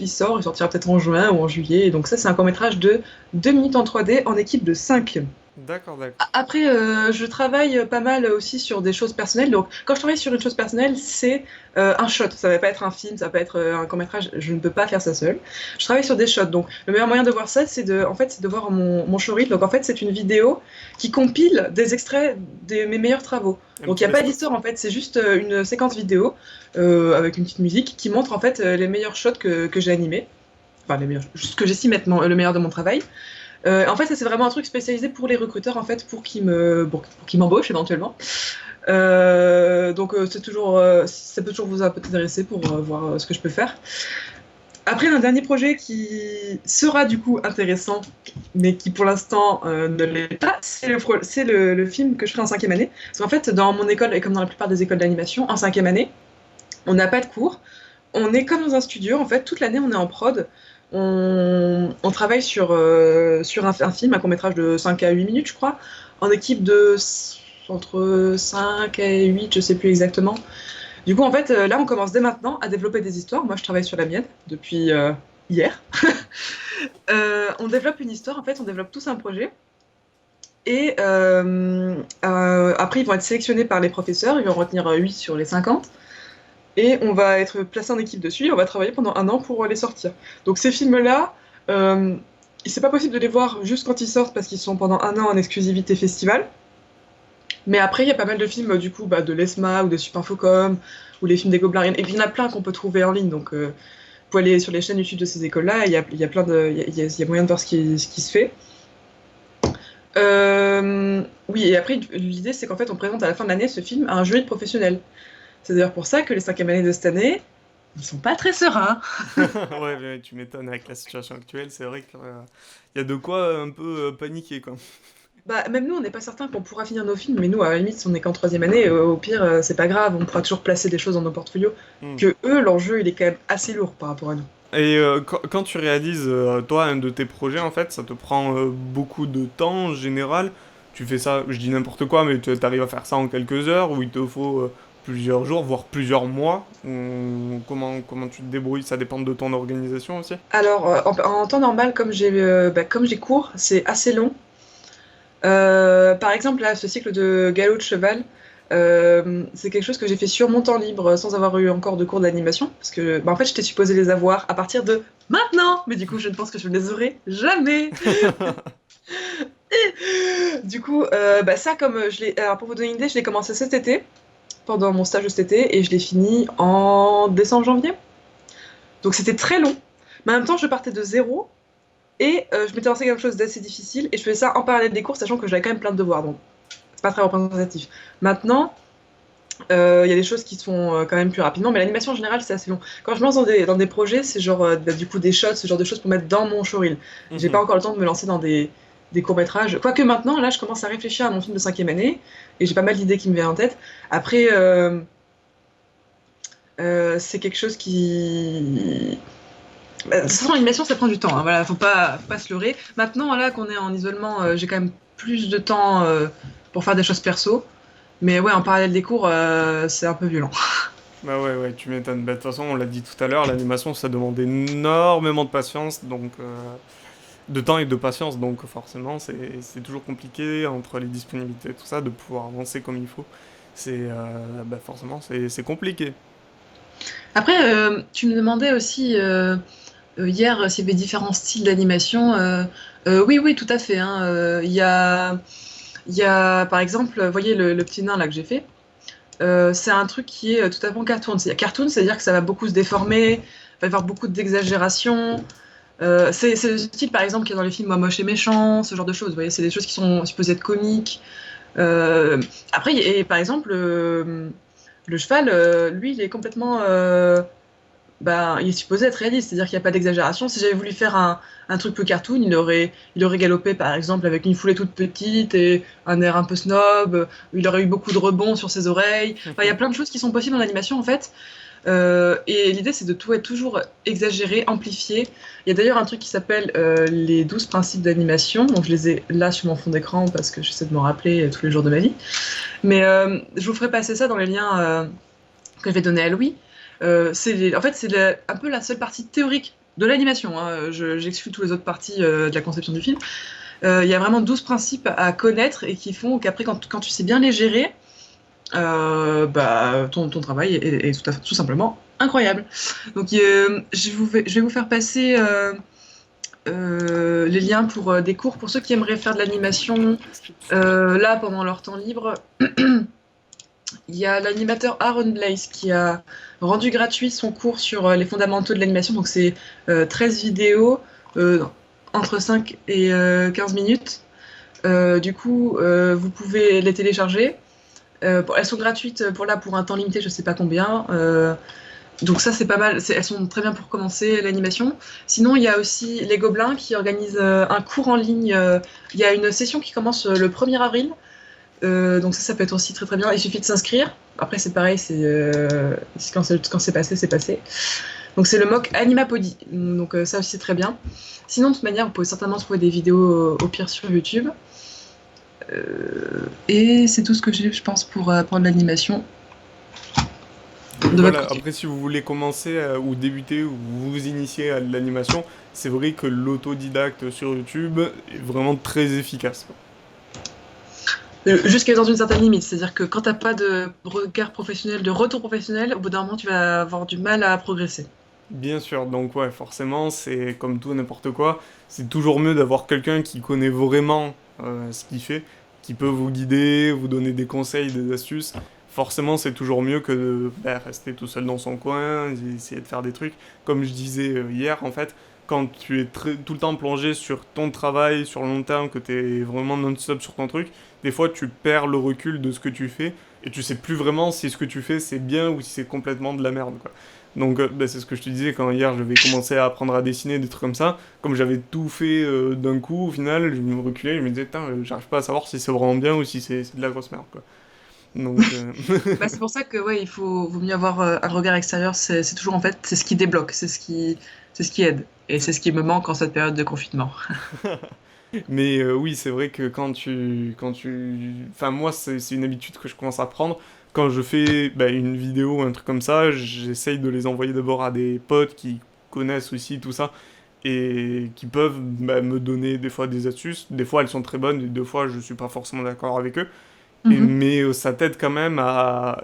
sort, il sortira peut-être en juin ou en juillet. Et donc ça, c'est un court-métrage de 2 minutes en 3D en équipe de 5. D'accord, d'accord. Après, je travaille pas mal aussi sur des choses personnelles. Donc, quand je travaille sur une chose personnelle, c'est un shot. Ça va pas être un film, ça va pas être un court-métrage. Je ne peux pas faire ça seul. Je travaille sur des shots. Donc, le meilleur moyen de voir ça, c'est de voir mon showreel. Donc, en fait, c'est une vidéo qui compile des extraits de mes meilleurs travaux. Un Donc, petit il n'y a pas best-of. d'histoire, en fait. C'est juste une séquence vidéo avec une petite musique qui montre, en fait, les meilleurs shots que j'ai animés. Enfin, ce que j'estime être le meilleur de mon travail. En fait, ça c'est vraiment un truc spécialisé pour les recruteurs en fait, pour qu'ils m'embauchent éventuellement. Donc c'est toujours, ça peut toujours vous intéresser pour voir ce que je peux faire. Après, un dernier projet qui sera du coup intéressant, mais qui pour l'instant ne l'est pas, c'est le film que je ferai en 5e année. Parce qu'en fait, dans mon école, et comme dans la plupart des écoles d'animation, en 5e année, on n'a pas de cours. On est comme dans un studio, en fait, toute l'année on est en prod. On travaille sur un film, un court-métrage de 5 à 8 minutes, je crois, en équipe entre 5 et 8, je sais plus exactement. Du coup, en fait, là, on commence dès maintenant à développer des histoires. Moi, je travaille sur la mienne depuis hier. On développe une histoire, en fait, on développe tous un projet. Et après, ils vont être sélectionnés par les professeurs, ils vont retenir 8 sur les 50. Et on va être placé en équipe dessus et on va travailler pendant 1 an pour les sortir. Donc ces films-là, c'est pas possible de les voir juste quand ils sortent parce qu'ils sont pendant 1 an en exclusivité festival. Mais après, il y a pas mal de films du coup de l'ESMA ou de Supinfocom ou les films des Gobelins. Et puis il y en a plein qu'on peut trouver en ligne. Donc vous pouvez aller sur les chaînes YouTube de ces écoles-là. Il y a plein de, il y a moyen de voir ce qui se fait. Oui, et après, l'idée c'est qu'en fait, on présente à la fin de l'année ce film à un jury de professionnels. C'est d'ailleurs pour ça que les 5e années de cette année, ils sont pas très sereins. Ouais, mais tu m'étonnes avec la situation actuelle, c'est vrai qu'il y a de quoi un peu paniquer, quoi. Bah, même nous, on n'est pas certain qu'on pourra finir nos films, mais nous, à la limite, si on est qu'en 3e année, au pire, c'est pas grave, on pourra toujours placer des choses dans nos portfolios. Hmm. Que eux, l'enjeu, il est quand même assez lourd par rapport à nous. Et quand tu réalises, toi, un de tes projets, en fait, ça te prend beaucoup de temps en général. Tu fais ça, je dis n'importe quoi, mais tu arrives à faire ça en quelques heures, ou il te faut plusieurs jours, voire plusieurs mois. Comment tu te débrouilles? Ça dépend de ton organisation aussi. Alors, en temps normal, comme j'ai cours, c'est assez long. Par exemple, là, ce cycle de galop de cheval, c'est quelque chose que j'ai fait sur mon temps libre sans avoir eu encore de cours d'animation. Parce que, en fait, j'étais supposée les avoir à partir de maintenant. Mais du coup, je ne pense que je ne les aurai jamais. Du coup, ça, alors, pour vous donner une idée, je l'ai commencé cet été, pendant mon stage de cet été, et je l'ai fini en décembre-janvier. Donc c'était très long. Mais en même temps, je partais de zéro. Et je m'étais lancé quelque chose d'assez difficile et je faisais ça en parallèle des cours, sachant que j'avais quand même plein de devoirs, donc c'est pas très représentatif. Maintenant, Il y a des choses qui se font quand même plus rapidement, mais l'animation en général, c'est assez long. Quand je me lance dans des projets, c'est genre du coup des shots, ce genre de choses pour mettre dans mon showreel. J'ai pas Mhm. encore le temps de me lancer dans des courts-métrages. Quoique maintenant, là, je commence à réfléchir à mon film de cinquième année, et j'ai pas mal d'idées qui me viennent en tête. Après, c'est quelque chose qui... Bah, de toute façon, l'animation, ça prend du temps, hein, voilà, faut pas se leurrer. Maintenant, là, qu'on est en isolement, j'ai quand même plus de temps pour faire des choses perso. Mais ouais, en parallèle des cours, c'est un peu violent. Bah ouais, ouais, tu m'étonnes. Bah, de toute façon, on l'a dit tout à l'heure, l'animation, ça demande énormément de patience, donc de temps et de patience, donc forcément, c'est toujours compliqué entre les disponibilités et tout ça, de pouvoir avancer comme il faut. Bah forcément, c'est compliqué. Après, tu me demandais aussi hier s'il y avait différents styles d'animation. Oui, oui, tout à fait, hein. Il y a, par exemple, vous voyez le petit nain là que j'ai fait. C'est un truc qui est tout à fait cartoon. Cartoon, c'est-à-dire que ça va beaucoup se déformer, il va y avoir beaucoup d'exagération. C'est le style, par exemple, qu'il y a dans les films Moi, moche et méchant, ce genre de choses. Vous voyez, c'est des choses qui sont supposées être comiques. Euh, Après, et, par exemple, le cheval, lui, il est complètement ben, il est supposé être réaliste, c'est-à-dire qu'il n'y a pas d'exagération. Si j'avais voulu faire un truc plus cartoon, il aurait galopé par exemple avec une foulée toute petite et un air un peu snob, il aurait eu beaucoup de rebonds sur ses oreilles. Enfin, il y a plein de choses qui sont possibles en animation en fait. Et l'idée c'est de tout être toujours exagéré, amplifié. Il y a d'ailleurs un truc qui s'appelle les 12 principes d'animation, donc je les ai là sur mon fond d'écran parce que j'essaie de m'en rappeler tous les jours de ma vie. Mais je vous ferai passer ça dans les liens que je vais donner à Louis. En fait, un peu la seule partie théorique de l'animation, hein. J'exclus toutes les autres parties de la conception du film. Il y a vraiment 12 principes à connaître et qui font qu'après, quand tu sais bien les gérer, bah, ton travail est tout simplement incroyable. Donc, je vais vous faire passer les liens pour des cours pour ceux qui aimeraient faire de l'animation là pendant leur temps libre. Il y a l'animateur Aaron Blaise qui a rendu gratuit son cours sur les fondamentaux de l'animation. Donc, c'est 13 vidéos entre 5 et 15 minutes. Du coup, vous pouvez les télécharger. Elles sont gratuites pour un temps limité, je ne sais pas combien. Donc ça, c'est pas mal. Elles sont très bien pour commencer l'animation. Sinon, il y a aussi les Gobelins qui organisent un cours en ligne. Il y a une session qui commence le 1er avril. Donc ça peut être aussi très très bien. Il suffit de s'inscrire. Après, c'est pareil, quand c'est passé, c'est passé. Donc c'est le MOOC Animapody. Donc ça aussi, c'est très bien. Sinon, de toute manière, vous pouvez certainement trouver des vidéos au pire sur YouTube. Et c'est tout ce que j'ai, je pense, pour apprendre l'animation Oui, de votre voilà. côté. Après, si vous voulez commencer ou débuter ou vous initier à l'animation, c'est vrai que l'autodidacte sur YouTube est vraiment très efficace, quoi. Jusqu'à dans une certaine limite. C'est-à-dire que quand t'as pas de regard professionnel, de retour professionnel, au bout d'un moment, tu vas avoir du mal à progresser. Bien sûr, donc ouais, forcément, c'est comme tout n'importe quoi, c'est toujours mieux d'avoir quelqu'un qui connaît vraiment ce qu'il fait, qui peut vous guider, vous donner des conseils, des astuces. Forcément, c'est toujours mieux que de rester tout seul dans son coin, essayer de faire des trucs. Comme je disais hier, en fait, quand tu es tout le temps plongé sur ton travail, sur le long terme, que tu es vraiment non-stop sur ton truc, des fois tu perds le recul de ce que tu fais et tu sais plus vraiment si ce que tu fais c'est bien ou si c'est complètement de la merde, quoi. Donc bah, c'est ce que je te disais quand hier je vais commencer à apprendre à dessiner, des trucs comme ça. Comme j'avais tout fait d'un coup, au final, je me reculais, je me disais, putain, j'arrive pas à savoir si c'est vraiment bien ou si c'est de la grosse merde, quoi. Donc, Bah, c'est pour ça que ouais, vaut mieux avoir un regard extérieur. C'est toujours en fait, c'est ce qui débloque, c'est ce qui aide. Et c'est ce qui me manque en cette période de confinement. mais oui, c'est vrai que enfin moi c'est une habitude que je commence à prendre. Quand je fais bah, une vidéo ou un truc comme ça, j'essaye de les envoyer d'abord à des potes qui connaissent aussi tout ça et qui peuvent bah, me donner des fois des astuces. Des fois elles sont très bonnes et des fois je suis pas forcément d'accord avec eux. Mhm. Mais ça t'aide quand même à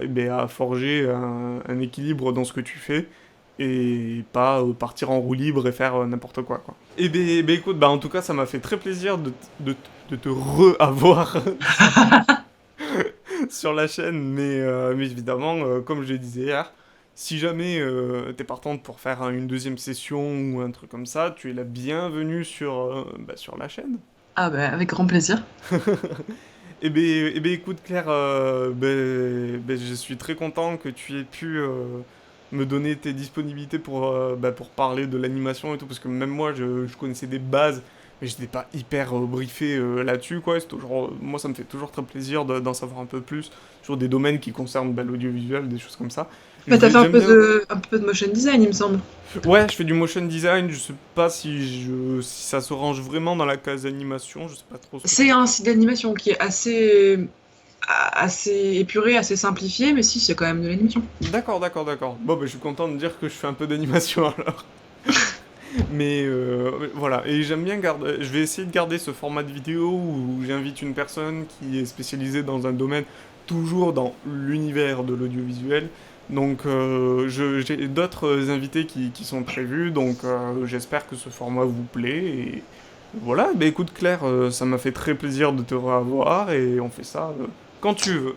forger un équilibre dans ce que tu fais et pas partir en roue libre et faire n'importe quoi, quoi. Et ben écoute, bah en tout cas, ça m'a fait très plaisir de te re-avoir sur la chaîne, mais évidemment, comme je le disais hier, si jamais t'es partante pour faire une deuxième session ou un truc comme ça, tu es la bienvenue sur la chaîne. Ah bah avec grand plaisir. Écoute Claire, je suis très content que tu aies pu me donner tes disponibilités pour parler de l'animation et tout, parce que même moi je connaissais des bases, mais j'étais pas hyper briefé là-dessus, quoi. C'est toujours, moi ça me fait toujours très plaisir d'en savoir un peu plus sur des domaines qui concernent l'audiovisuel, des choses comme ça. Bah, t'as fait J'aime bien. un peu de motion design, il me semble. Ouais, je fais du motion design, je sais pas si ça se range vraiment dans la case animation, je sais pas trop ce que C'est t'en un penses. style d'animation qui est assez épuré, assez simplifié, mais si, c'est quand même de l'animation. D'accord, d'accord, d'accord. Bon, je suis content de dire que je fais un peu d'animation alors. Mais voilà, et j'aime bien garder. Je vais essayer de garder ce format de vidéo où j'invite une personne qui est spécialisée dans un domaine, toujours dans l'univers de l'audiovisuel. Donc, j'ai d'autres invités qui sont prévus, donc j'espère que ce format vous plaît. Et voilà, écoute Claire, ça m'a fait très plaisir de te revoir et on fait ça quand tu veux.